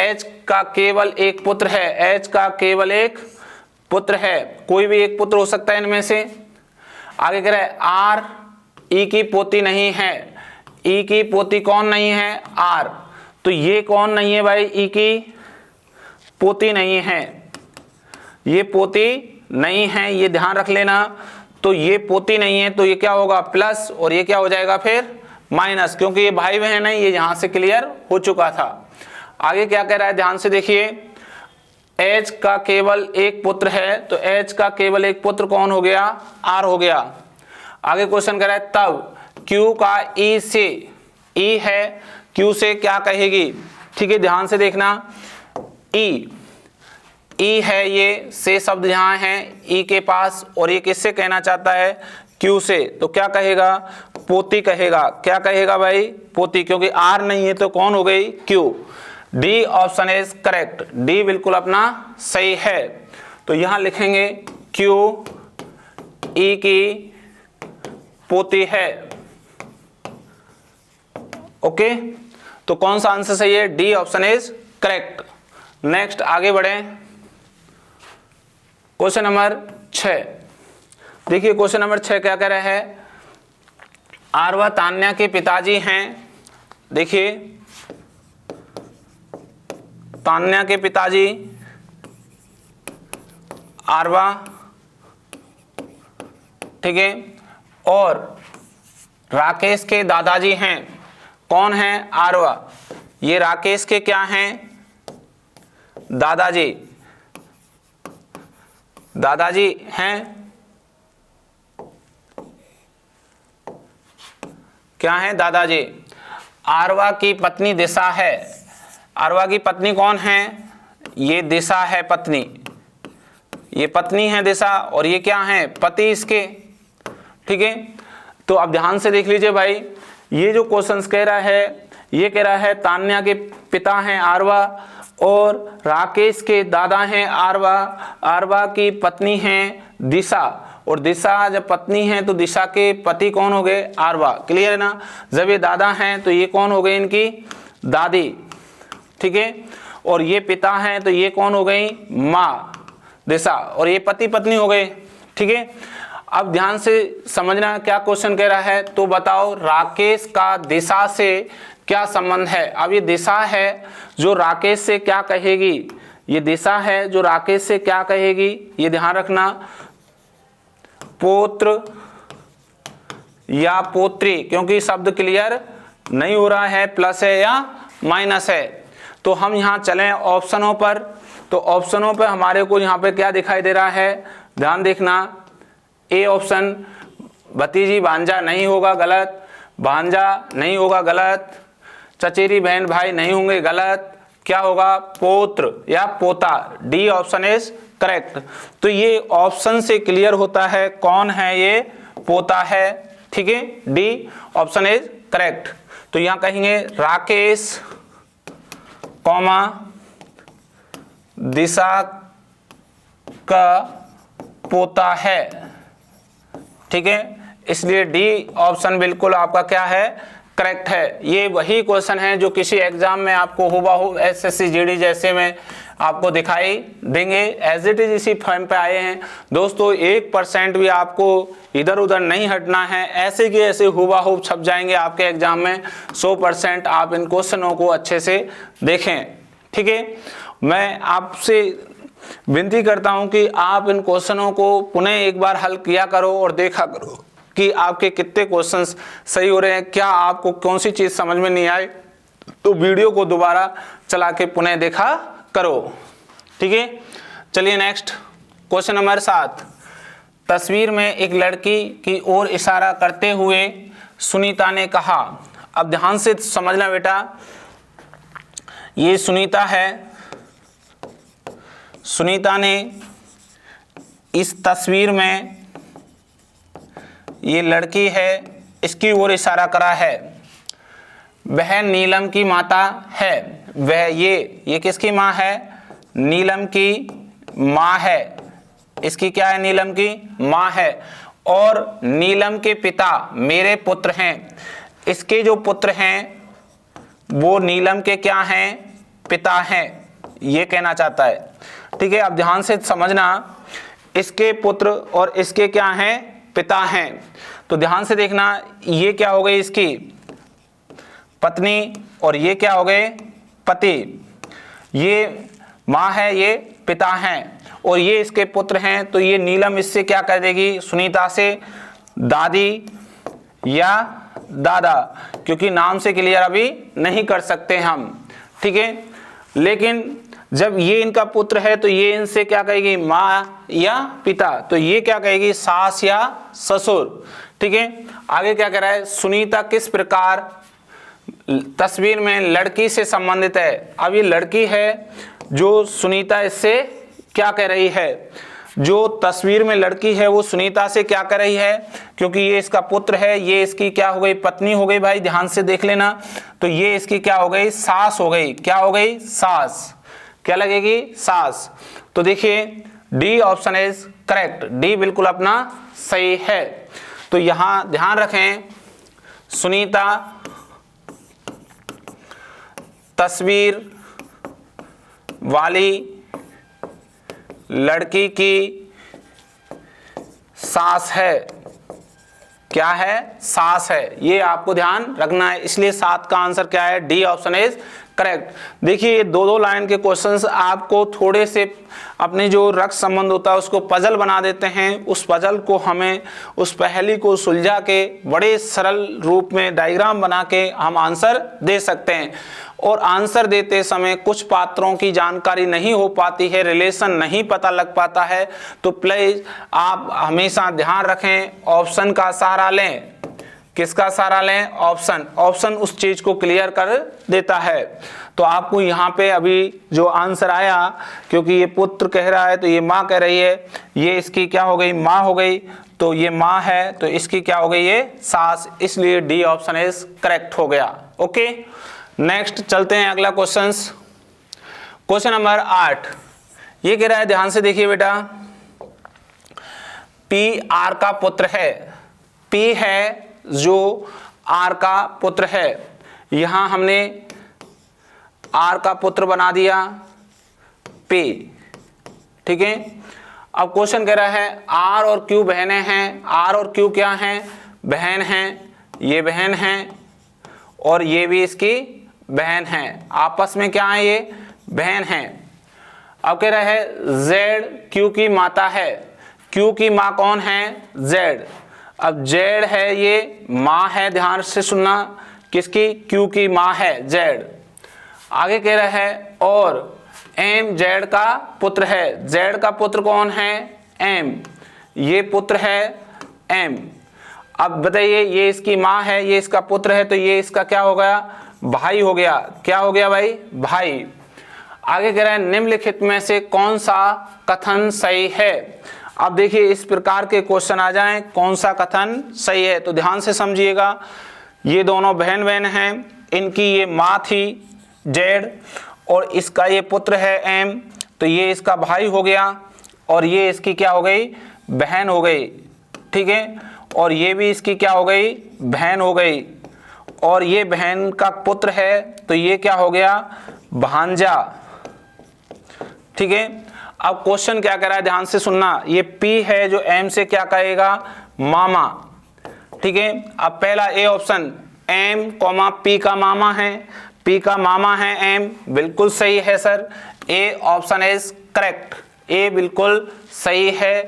H का केवल एक पुत्र है, H का केवल एक पुत्र है, कोई भी एक पुत्र हो सकता है इनमें से। आगे कह रहा है R E की पोती नहीं है, E की पोती कौन नहीं है R, तो ये कौन नहीं है भाई E की पोती नहीं है, ये पोती नहीं है, ये ध्यान रख लेना। तो ये पोती नहीं है तो ये क्या होगा प्लस, और ये क्या हो जाएगा फिर माइनस, क्योंकि ये भाई बहन है, ये यहां से क्लियर हो चुका था। आगे क्या कह रहा है ध्यान से देखिए, H का केवल एक पुत्र है, तो H का केवल एक पुत्र कौन हो गया R हो गया। आगे क्वेश्चन कह रहा है तब Q का E से, E है Q से क्या कहेगी, ठीक है। ध्यान से देखना, E है, ये से शब्द यहाँ है E के पास, और ये किससे कहना चाहता है Q से, तो क्या कहेगा पोती कहेगा, क्या कहेगा भाई पोती, क्योंकि R नहीं है तो कौन हो गई Q। D option is correct, D बिल्कुल अपना सही है। तो यहां लिखेंगे Q E की पोती है, ओके। तो कौन सा आंसर सही है, D option is correct. Next आगे बढ़े, क्वेश्चन नंबर 6, देखिए क्वेश्चन नंबर 6 क्या कह रहा है, आरवा तान्या के पिताजी हैं, देखिए तान्या के पिताजी आरवा, ठीक है, और राकेश के दादाजी हैं, कौन है आरवा, ये राकेश के क्या हैं दादाजी, दादाजी हैं, क्या हैं दादाजी। आरवा की पत्नी दिशा है, आरवा की पत्नी कौन है, ये दिशा है पत्नी, ये पत्नी है दिशा, और ये क्या है पति इसके, ठीक है। तो अब ध्यान से देख लीजिए भाई, ये जो क्वेश्चंस कह रहा है, ये कह रहा है तान्या के पिता हैं आरवा और राकेश के दादा हैं आरवा, आरवा की पत्नी हैं दिशा, और दिशा जब पत्नी है तो दिशा के पति कौन हो गए आरवा, क्लियर है ना। जब ये दादा हैं तो ये कौन हो गए इनकी दादी, ठीक है, और ये पिता हैं तो ये कौन हो गई माँ दिशा, और ये पति पत्नी हो गए, ठीक है। अब ध्यान से समझना क्या क्वेश्चन कह रहा है, तो बताओ राकेश का दिशा से क्या संबंध है। अब ये दिशा है जो राकेश से क्या कहेगी, ये दिशा है जो राकेश से क्या कहेगी, ये ध्यान रखना, पुत्र या पुत्री, क्योंकि शब्द क्लियर नहीं हो रहा है, प्लस है या माइनस है। तो हम यहाँ चलें ऑप्शनों पर। तो ऑप्शनों पर हमारे को यहाँ पे क्या दिखाई दे रहा है, ध्यान देखना। ए ऑप्शन भतीजी भांजा नहीं होगा, गलत। भांजा नहीं होगा, गलत। चचेरी बहन भाई नहीं होंगे, गलत। क्या होगा, पौत्र या पोता। D option is correct. तो ये ऑप्शन से क्लियर होता है कौन है, ये पोता है। ठीक है, डी ऑप्शन इज करेक्ट। तो यहां कहेंगे राकेश कौमा दिशा का पोता है। ठीक है, इसलिए डी ऑप्शन बिल्कुल आपका क्या है, करेक्ट है। ये वही क्वेश्चन है जो किसी एग्जाम में आपको हुबहू एसएससी जीडी जैसे में आपको दिखाई देंगे, एज इट इज इसी फॉर्म पे आए हैं। दोस्तों 1% भी आपको इधर उधर नहीं हटना है, ऐसे के ऐसे हुबहू छप जाएंगे आपके एग्जाम में। 100% आप इन क्वेश्चनों को अच्छे से देखें। ठीक है, मैं आपसे विनती करता हूं कि आप इन क्वेश्चनों को पुनः एक बार हल किया करो और देखा करो कि आपके कितने क्वेश्चंस सही हो रहे हैं। क्या आपको कौन सी चीज समझ में नहीं आई तो वीडियो को दोबारा चला के पुनः देखा करो। ठीक है, चलिए नेक्स्ट क्वेश्चन नंबर 7। तस्वीर में एक लड़की की ओर इशारा करते हुए सुनीता ने कहा। अब ध्यान से समझना बेटा, ये सुनीता है। सुनीता ने इस तस्वीर में, ये लड़की है, इसकी ओर इशारा करा है। वह नीलम की माता है। वह ये किसकी माँ है, नीलम की माँ है। इसकी क्या है, नीलम की माँ है। और नीलम के पिता मेरे पुत्र हैं। इसके जो पुत्र हैं वो नीलम के क्या हैं, पिता हैं, ये कहना चाहता है। ठीक है, अब ध्यान से समझना, इसके पुत्र और इसके क्या हैं, पिता हैं। तो ध्यान से देखना, ये क्या हो गई, इसकी पत्नी, और ये क्या हो गए, पति। ये माँ है, ये पिता हैं, और ये इसके पुत्र हैं। तो ये नीलम इससे क्या कर देगी, सुनीता से दादी या दादा, क्योंकि नाम से क्लियर अभी नहीं कर सकते हम। ठीक है, लेकिन जब ये इनका पुत्र है तो ये इनसे क्या कहेगी, माँ या पिता। तो ये क्या कहेगी, सास या ससुर। ठीक है, आगे क्या कह रहा है, सुनीता किस प्रकार तस्वीर में लड़की से संबंधित है। अब ये लड़की है जो सुनीता इससे क्या कह रही है, जो तस्वीर में लड़की है वो सुनीता से क्या कर रही है, क्योंकि ये इसका पुत्र है, ये इसकी क्या हो गई, पत्नी हो गई। भाई ध्यान से देख लेना, तो ये इसकी क्या हो गई, सास हो गई। क्या हो गई, सास। क्या लगेगी, सास। तो देखिए D option is correct, D बिल्कुल अपना सही है। तो यहां ध्यान रखें, सुनीता तस्वीर वाली लड़की की सास है। क्या है, सास है, ये आपको ध्यान रखना है। इसलिए 7 का आंसर क्या है, डी ऑप्शन इज करेक्ट। देखिए 2-2 लाइन के क्वेश्चंस आपको थोड़े से अपने जो रक्त संबंध होता है उसको पजल बना देते हैं। उस पजल को हमें, उस पहेली को सुलझा के बड़े सरल रूप में डायग्राम बना के हम आंसर दे सकते हैं। और आंसर देते समय कुछ पात्रों की जानकारी नहीं हो पाती है, रिलेशन नहीं पता लग पाता है, तो प्लीज आप हमेशा ध्यान रखें, ऑप्शन का सहारा लें। किसका सहारा लें, ऑप्शन। ऑप्शन उस चीज को क्लियर कर देता है। तो आपको यहाँ पे अभी जो आंसर आया, क्योंकि ये पुत्र कह रहा है तो ये माँ कह रही है, ये इसकी क्या हो गई, माँ हो गई। तो ये माँ है तो इसकी क्या हो गई, ये सास। इसलिए डी ऑप्शन इज करेक्ट हो गया। ओके, नेक्स्ट चलते हैं अगला क्वेश्चन। क्वेश्चन नंबर 8 ये कह रहा है, ध्यान से देखिए बेटा, पी आर का पुत्र है। पी है जो आर का पुत्र है। यहां हमने आर का पुत्र बना दिया पी। ठीक है, अब क्वेश्चन कह रहा है आर और क्यू बहनें हैं। आर और क्यू क्या हैं, बहन हैं। ये बहन है और ये भी इसकी बहन है, आपस में क्या है, ये बहन है। अब कह रहा है जेड क्यू की माता है, क्यू की माँ कौन है, जेड। अब जेड है ये माँ है, ध्यान से सुनना, किसकी, क्यू की माँ है जेड। आगे कह रहा है और एम जेड का पुत्र है, जेड का पुत्र कौन है, एम, ये पुत्र है एम। अब बताइए ये इसकी माँ है, ये इसका पुत्र है, तो ये इसका क्या हो गया, भाई हो गया। क्या हो गया भाई, भाई। आगे कह रहा है निम्नलिखित में से कौन सा कथन सही है। अब देखिए इस प्रकार के क्वेश्चन आ जाएं, कौन सा कथन सही है, तो ध्यान से समझिएगा। ये दोनों बहन बहन हैं, इनकी ये माँ थी जेड और इसका ये पुत्र है एम, तो ये इसका भाई हो गया और ये इसकी क्या हो गई, बहन हो गई, ठीक है। और ये भी इसकी क्या हो गई, बहन हो गई, और ये बहन का पुत्र है तो ये क्या हो गया, भांजा, ठीक है। अब क्वेश्चन क्या कर रहा है, ध्यान से सुनना, ये पी है जो एम से क्या कहेगा, मामा, ठीक है। अब पहला A option, M comma P का मामा है, पी का मामा है एम, बिल्कुल सही है sir, A option is correct, A बिल्कुल सही है।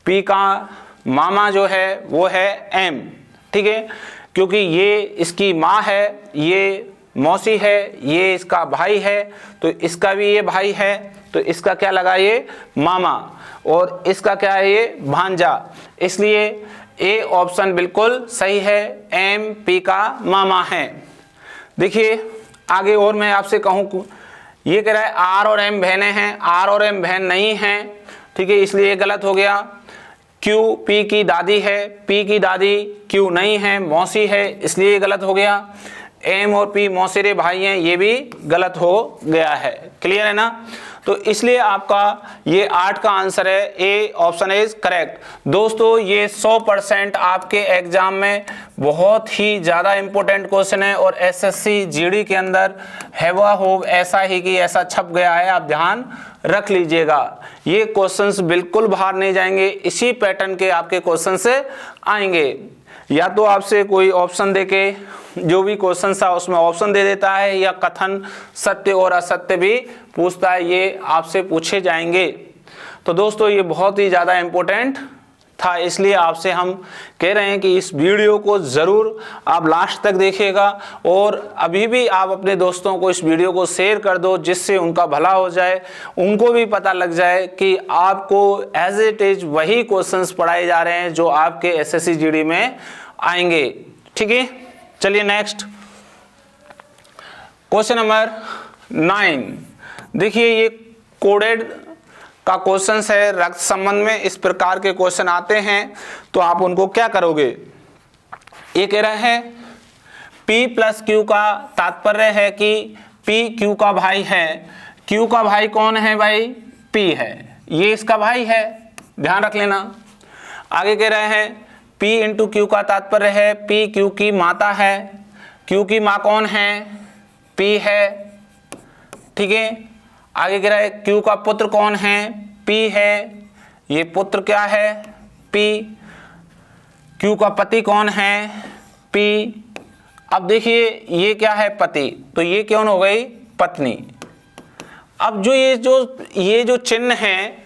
पी का मामा जो है वो है एम, ठीक है, क्योंकि ये इसकी माँ है, ये मौसी है, ये इसका भाई है, तो इसका भी ये भाई है, तो इसका क्या लगा, ये मामा, और इसका क्या है, ये भांजा, इसलिए ए ऑप्शन बिल्कुल सही है, एम पी का मामा है। देखिए आगे और मैं आपसे कहूँ, ये कह रहा है आर और एम बहनें हैं, आर और एम बहन नहीं हैं, ठीक है, इसलिए गलत हो गया। क्यू पी की दादी है, पी की दादी क्यू नहीं है, मौसी है, इसलिए गलत हो गया। एम और पी मौसेरे भाई हैं, ये भी गलत हो गया है। क्लियर है ना, तो इसलिए आपका ये 8 का आंसर है, ए ऑप्शन इज करेक्ट। दोस्तों ये 100% आपके एग्जाम में बहुत ही ज़्यादा इंपॉर्टेंट क्वेश्चन है और एसएससी जीडी के अंदर हैवा हो ऐसा ही कि ऐसा छप गया है, आप ध्यान रख लीजिएगा। ये क्वेश्चंस बिल्कुल बाहर नहीं जाएंगे, इसी पैटर्न के आपके क्वेश्चन से आएंगे। या तो आपसे कोई ऑप्शन देके जो भी क्वेश्चन था उसमें ऑप्शन दे देता है, या कथन सत्य और असत्य भी पूछता है, ये आपसे पूछे जाएंगे। तो दोस्तों ये बहुत ही ज़्यादा इम्पोर्टेंट था, इसलिए आपसे हम कह रहे हैं कि इस वीडियो को ज़रूर आप लास्ट तक देखिएगा और अभी भी आप अपने दोस्तों को इस वीडियो को शेयर कर दो, जिससे उनका भला हो जाए, उनको भी पता लग जाए कि आपको एज इट इज वही क्वेश्चंस पढ़ाए जा रहे हैं जो आपके एसएससी जीडी में आएंगे, ठीक है। चलिए नेक्स्ट क्वेश्चन नंबर 9। देखिए ये कोडेड का क्वेश्चन है, रक्त संबंध में इस प्रकार के क्वेश्चन आते हैं तो आप उनको क्या करोगे। ये कह रहा है P प्लस Q का तात्पर्य है कि P Q का भाई है। Q का भाई कौन है भाई, P है, ये इसका भाई है, ध्यान रख लेना। आगे कह रहे हैं P इंटू Q का तात्पर्य है P Q की माता है। Q की माँ कौन है, P है, ठीक है। आगे कह रहा है Q का पुत्र कौन है, P है, ये पुत्र क्या है, P। Q का पति कौन है, P। अब देखिए ये क्या है, पति, तो ये कौन हो गई, पत्नी। अब जो ये जो चिन्ह हैं,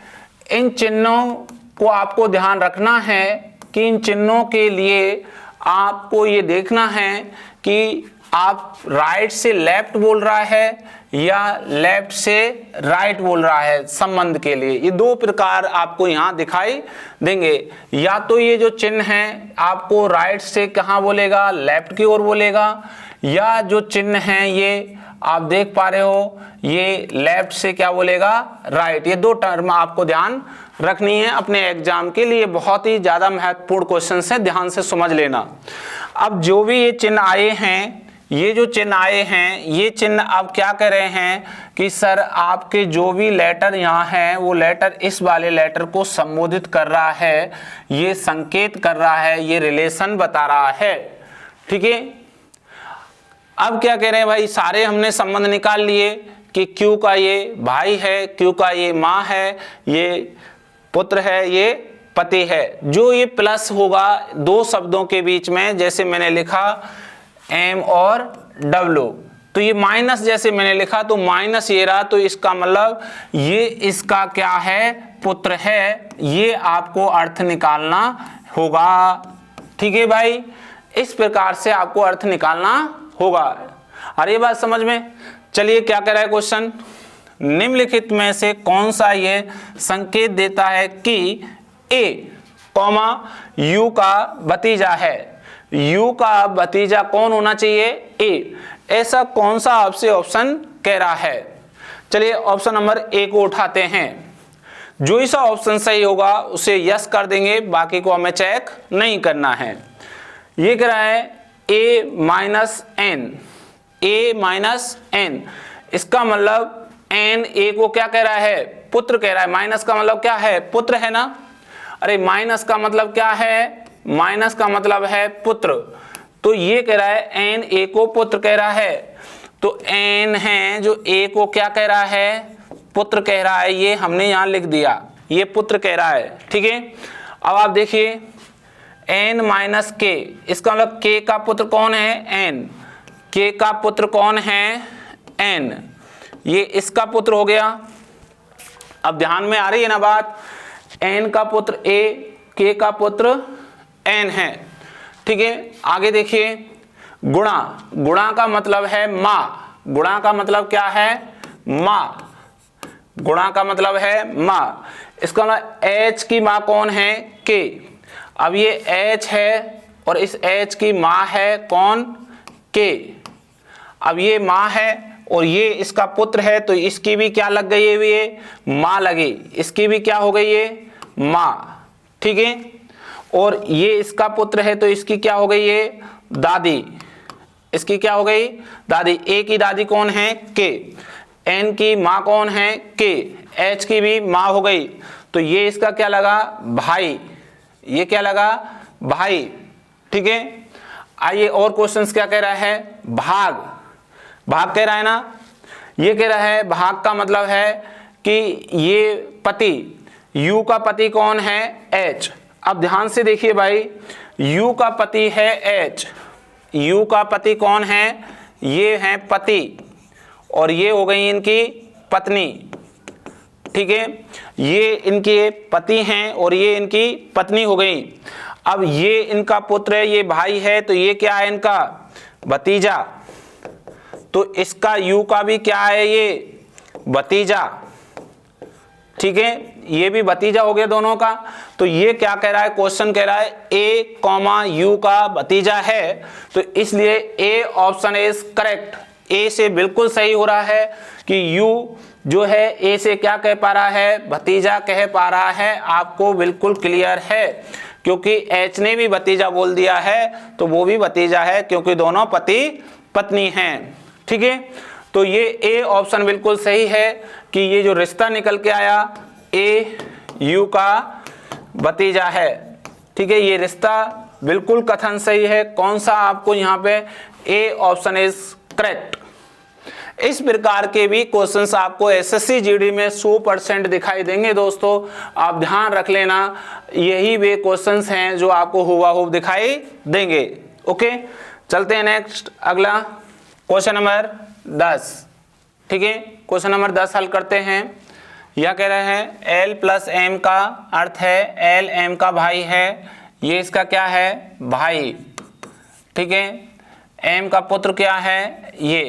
इन चिन्हों को आपको ध्यान रखना है कि इन चिन्हों के लिए आपको ये देखना है कि आप राइट से लेफ्ट बोल रहा है या लेफ्ट से राइट बोल रहा है संबंध के लिए। ये दो प्रकार आपको यहाँ दिखाई देंगे, या तो ये जो चिन्ह है आपको राइट से कहाँ बोलेगा, लेफ्ट की ओर बोलेगा, या जो चिन्ह हैं ये आप देख पा रहे हो ये लेफ्ट से क्या बोलेगा, राइट। ये दो टर्म आपको ध्यान रखनी है अपने एग्जाम के लिए, बहुत ही ज्यादा महत्वपूर्ण क्वेश्चन है, ध्यान से समझ लेना। अब जो भी ये चिन्ह आए हैं, ये जो चिन्ह आए हैं, ये चिन्ह आप क्या कर रहे हैं कि सर आपके जो भी लेटर यहाँ हैं वो लेटर इस वाले लेटर को संबोधित कर रहा है, ये संकेत कर रहा है, ये रिलेशन बता रहा है, ठीक है। अब क्या कह रहे हैं भाई, सारे हमने संबंध निकाल लिए कि Q का ये भाई है, Q का ये माँ है, ये पुत्र है, ये पति है। जो ये प्लस होगा दो शब्दों के बीच में, जैसे मैंने लिखा M और W, तो ये माइनस जैसे मैंने लिखा तो माइनस ये रहा, तो इसका मतलब ये इसका क्या है, पुत्र है। ये आपको अर्थ निकालना होगा। ठीक है भाई, इस प्रकार से आपको अर्थ निकालना होगा। अरे ये बात समझ में। चलिए क्या कह रहा है क्वेश्चन, निम्नलिखित में से कौन सा ये संकेत देता है कि ए कॉमा यू का भतीजा है। यू का भतीजा कौन होना चाहिए, ए। ऐसा कौन सा आपसे ऑप्शन कह रहा है। चलिए ऑप्शन नंबर ए को उठाते हैं। जो सा ऑप्शन सही होगा उसे यस कर देंगे, बाकी को हमें चेक नहीं करना है। ये कह रहा है ए माइनस एन, ए माइनस एन। इसका मतलब एन ए को क्या कह रहा है, पुत्र कह रहा है। माइनस का मतलब क्या है, पुत्र है ना। अरे माइनस का मतलब क्या है, माइनस का मतलब है पुत्र। तो ये कह रहा है एन ए को पुत्र कह रहा है। तो एन है जो ए को क्या कह रहा है, पुत्र कह रहा है। ये हमने यहां लिख दिया, ये पुत्र कह रहा है। ठीक है, अब आप देखिए एन माइनस के, इसका मतलब के का पुत्र कौन है, एन। के का पुत्र कौन है, एन। ये इसका पुत्र हो गया। अब ध्यान में आ रही है ना बात, एन का पुत्र ए, के का पुत्र एन है। ठीक है, आगे देखिए गुणा। गुणा का मतलब है माँ। गुणा का मतलब क्या है, माँ। गुणा का मतलब है माँ। इसका मतलब एच की माँ कौन है, के। अब ये एच है और इस एच की माँ है कौन, के। अब ये माँ है और ये इसका पुत्र है, तो इसकी भी क्या लग गई है, ये माँ लगी। इसकी भी क्या हो गई है, माँ। ठीक है, और ये इसका पुत्र है तो इसकी क्या हो गई है, दादी। इसकी क्या हो गई, दादी। ए की दादी कौन है, के। एन की माँ कौन है, के। एच की भी माँ हो गई, तो ये इसका क्या लगा, भाई। ये क्या लगा, भाई। ठीक है, आइए और क्वेश्चंस क्या कह रहा है, भाग। भाग कह रहा है ना। ये कह रहा है भाग का मतलब है कि ये पति, यू का पति कौन है, एच। अब ध्यान से देखिए भाई, यू का पति है एच। यू का पति कौन है, ये है पति, और ये हो गई इनकी पत्नी। ठीक है, ये इनके पति हैं और ये इनकी पत्नी हो गई। अब ये इनका पुत्र है, ये भाई है, तो ये क्या है, इनका भतीजा। तो इसका यू का भी क्या है, ये भतीजा। ठीक है, ये भी भतीजा हो गया दोनों का। तो ये क्या कह रहा है, क्वेश्चन कह रहा है ए कॉमा यू का भतीजा है, तो इसलिए ए ऑप्शन इज करेक्ट। ए से बिल्कुल सही हो रहा है कि यू जो है ए से क्या कह पा रहा है, भतीजा कह पा रहा है। आपको बिल्कुल क्लियर है, क्योंकि एच ने भी भतीजा बोल दिया है तो वो भी भतीजा है, क्योंकि दोनों पति पत्नी हैं। ठीक है, तो ये ए ऑप्शन बिल्कुल सही है कि ये जो रिश्ता निकल के आया ए यू का भतीजा है। ठीक है, ये रिश्ता बिल्कुल कथन सही है। कौन सा आपको यहाँ पे, ए ऑप्शन इज करेक्ट। इस प्रकार के भी क्वेश्चंस आपको एसएससी जीडी में 100% दिखाई देंगे दोस्तों, आप ध्यान रख लेना। यही वे क्वेश्चंस हैं जो आपको हुबहू दिखाई देंगे। ओके, चलते हैं नेक्स्ट, अगला क्वेश्चन नंबर 10। ठीक है, क्वेश्चन नंबर 10 हल करते हैं। यह कह रहे हैं एल प्लस एम का अर्थ है एल एम का भाई है। ये इसका क्या है, भाई। ठीक है, एम का पुत्र क्या है, ये।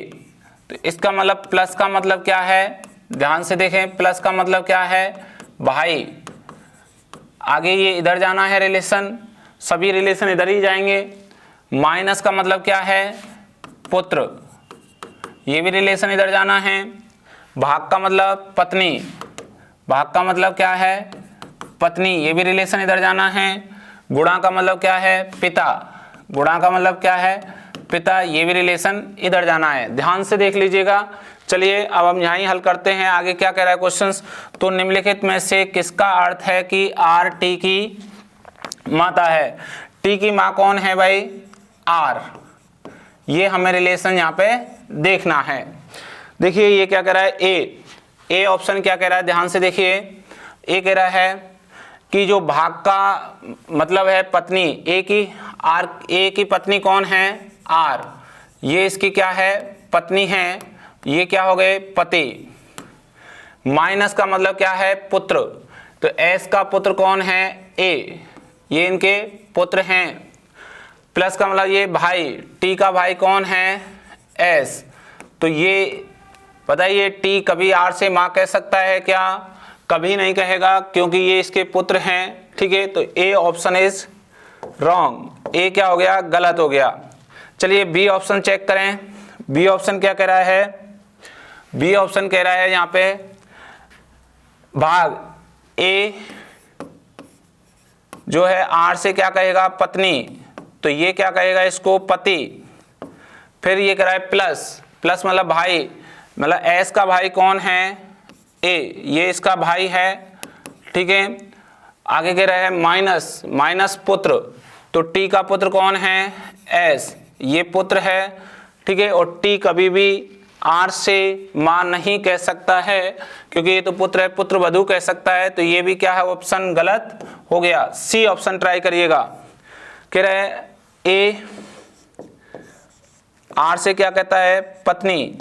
तो इसका मतलब प्लस का मतलब क्या है, ध्यान से देखें, प्लस का मतलब क्या है, भाई। आगे ये इधर जाना है रिलेशन, सभी रिलेशन इधर ही जाएंगे। माइनस का मतलब क्या है, पुत्र, ये भी रिलेशन इधर जाना है। भाग का मतलब पत्नी, भाग का मतलब क्या है, पत्नी, ये भी रिलेशन इधर जाना है। गुणा का मतलब क्या है, पिता, गुणा का मतलब क्या है, पिता, ये भी रिलेशन इधर जाना है। ध्यान से देख लीजिएगा। चलिए अब हम यहाँ ही हल करते हैं। आगे क्या कह रहा है क्वेश्चंस, तो निम्नलिखित में से किसका अर्थ है कि आर टी की माता है। टी की माँ कौन है भाई, आर। ये हमें रिलेशन यहाँ पे देखना है। देखिए ये क्या कह रहा है, ए ऑप्शन क्या कह रहा है, ध्यान से देखिए। ए कह रहा है कि जो भाग का मतलब है पत्नी, ए की पत्नी कौन है, आर। ये इसकी क्या है, पत्नी हैं, ये क्या हो गए पति। माइनस का मतलब क्या है पुत्र, तो एस का पुत्र कौन है ए, ये इनके पुत्र हैं। प्लस का मतलब ये भाई, टी का भाई कौन है एस, तो ये बताइए टी कभी आर से माँ कह सकता है क्या, कभी नहीं कहेगा क्योंकि ये इसके पुत्र हैं। ठीक है, तो ए ऑप्शन इज रॉन्ग, ए क्या हो गया गलत हो गया। चलिए बी ऑप्शन चेक करें, बी ऑप्शन क्या कह रहा है, बी ऑप्शन कह रहा है यहाँ पे भाग ए जो है आर से क्या कहेगा पत्नी, तो ये क्या कहेगा इसको पति। फिर ये कह रहा है प्लस, प्लस मतलब भाई, मतलब एस का भाई कौन है ए, ये इसका भाई है। ठीक है, आगे कह रहा है माइनस, माइनस पुत्र, तो टी का पुत्र कौन है एस, ये पुत्र है। ठीक है, और टी कभी भी आर से मां नहीं कह सकता है क्योंकि ये तो पुत्र है, पुत्र वधू कह सकता है, तो ये भी क्या है ऑप्शन गलत हो गया। सी ऑप्शन ट्राई करिएगा, कह रहा है ए आर से क्या कहता है पत्नी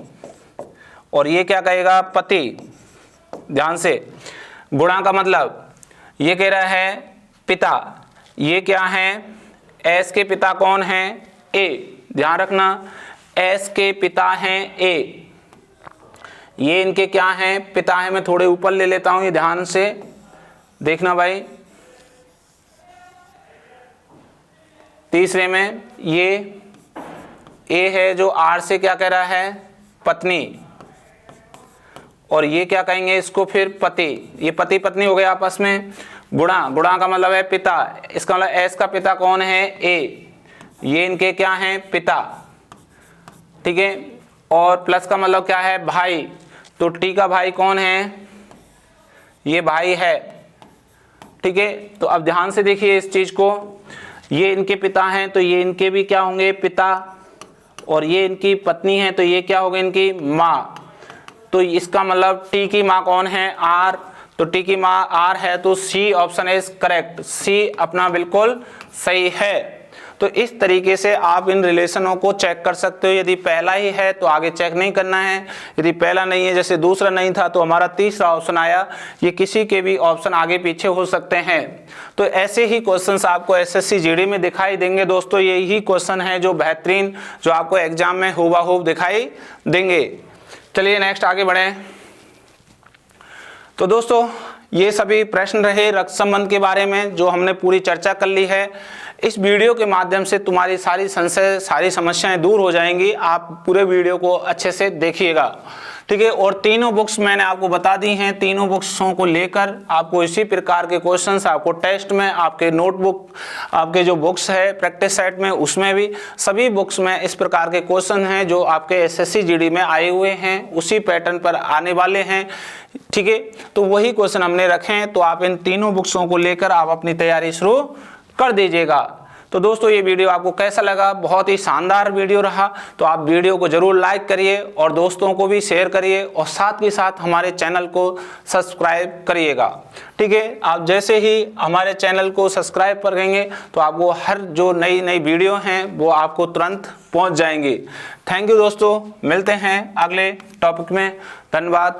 और ये क्या कहेगा पति। ध्यान से, गुणा का मतलब ये कह रहा है पिता, ये क्या है एस के पिता कौन है ए, ध्यान रखना एस के पिता हैं ए, ये इनके क्या हैं पिता है। मैं थोड़े ऊपर ले लेता हूं, ये ध्यान से देखना भाई। तीसरे में ये ए है जो आर से क्या कह रहा है पत्नी, और ये क्या कहेंगे इसको फिर पति, ये पति पत्नी हो गए आपस में। गुणा, गुणा का मतलब है पिता, इसका मतलब एस का पिता कौन है ए, ये इनके क्या हैं पिता। ठीक है, और प्लस का मतलब क्या है भाई, तो टी का भाई कौन है ये भाई है। ठीक है, तो अब ध्यान से देखिए इस चीज को, ये इनके पिता हैं तो ये इनके भी क्या होंगे पिता, और ये इनकी पत्नी है तो ये क्या होगी इनकी माँ। तो इसका मतलब टी की माँ कौन है आर, तो टी की माँ आर है, तो सी ऑप्शन इज करेक्ट, सी अपना बिल्कुल सही है। तो इस तरीके से आप इन रिलेशनों को चेक कर सकते हो। यदि पहला ही है तो आगे चेक नहीं करना है, यदि पहला नहीं है जैसे दूसरा नहीं था तो हमारा तीसरा ऑप्शन आया, ये किसी के भी ऑप्शन आगे पीछे हो सकते हैं। तो ऐसे ही क्वेश्चंस आपको एसएससी जीडी में दिखाई देंगे दोस्तों, यही क्वेश्चन है जो बेहतरीन जो आपको एग्जाम में हुबहू दिखाई देंगे। चलिए नेक्स्ट आगे बढ़ें। तो दोस्तों ये सभी प्रश्न रहे रक्त संबंध के बारे में जो हमने पूरी चर्चा कर ली है। इस वीडियो के माध्यम से तुम्हारी सारी संशय सारी समस्याएं दूर हो जाएंगी। आप पूरे वीडियो को अच्छे से देखिएगा, ठीक है। और तीनों बुक्स मैंने आपको बता दी हैं, तीनों बुक्सों को लेकर आपको इसी प्रकार के क्वेश्चंस आपको टेस्ट में, आपके नोटबुक, आपके जो बुक्स है प्रैक्टिस सेट में, उसमें भी सभी बुक्स में इस प्रकार के क्वेश्चन हैं जो आपके एसएससी जीडी में आए हुए हैं, उसी पैटर्न पर आने वाले हैं, ठीक है। तो वही क्वेश्चन हमने रखे हैं, तो आप इन तीनों बुक्सों को लेकर आप अपनी तैयारी शुरू कर दीजिएगा। तो दोस्तों ये वीडियो आपको कैसा लगा? बहुत ही शानदार वीडियो रहा, तो आप वीडियो को जरूर लाइक करिए और दोस्तों को भी शेयर करिए और साथ ही साथ हमारे चैनल को सब्सक्राइब करिएगा, ठीक है। आप जैसे ही हमारे चैनल को सब्सक्राइब करेंगे तो आपको हर जो नई नई वीडियो हैं वो आपको तुरंत पहुंच जाएंगी। थैंक यू दोस्तों, मिलते हैं अगले टॉपिक में। धन्यवाद।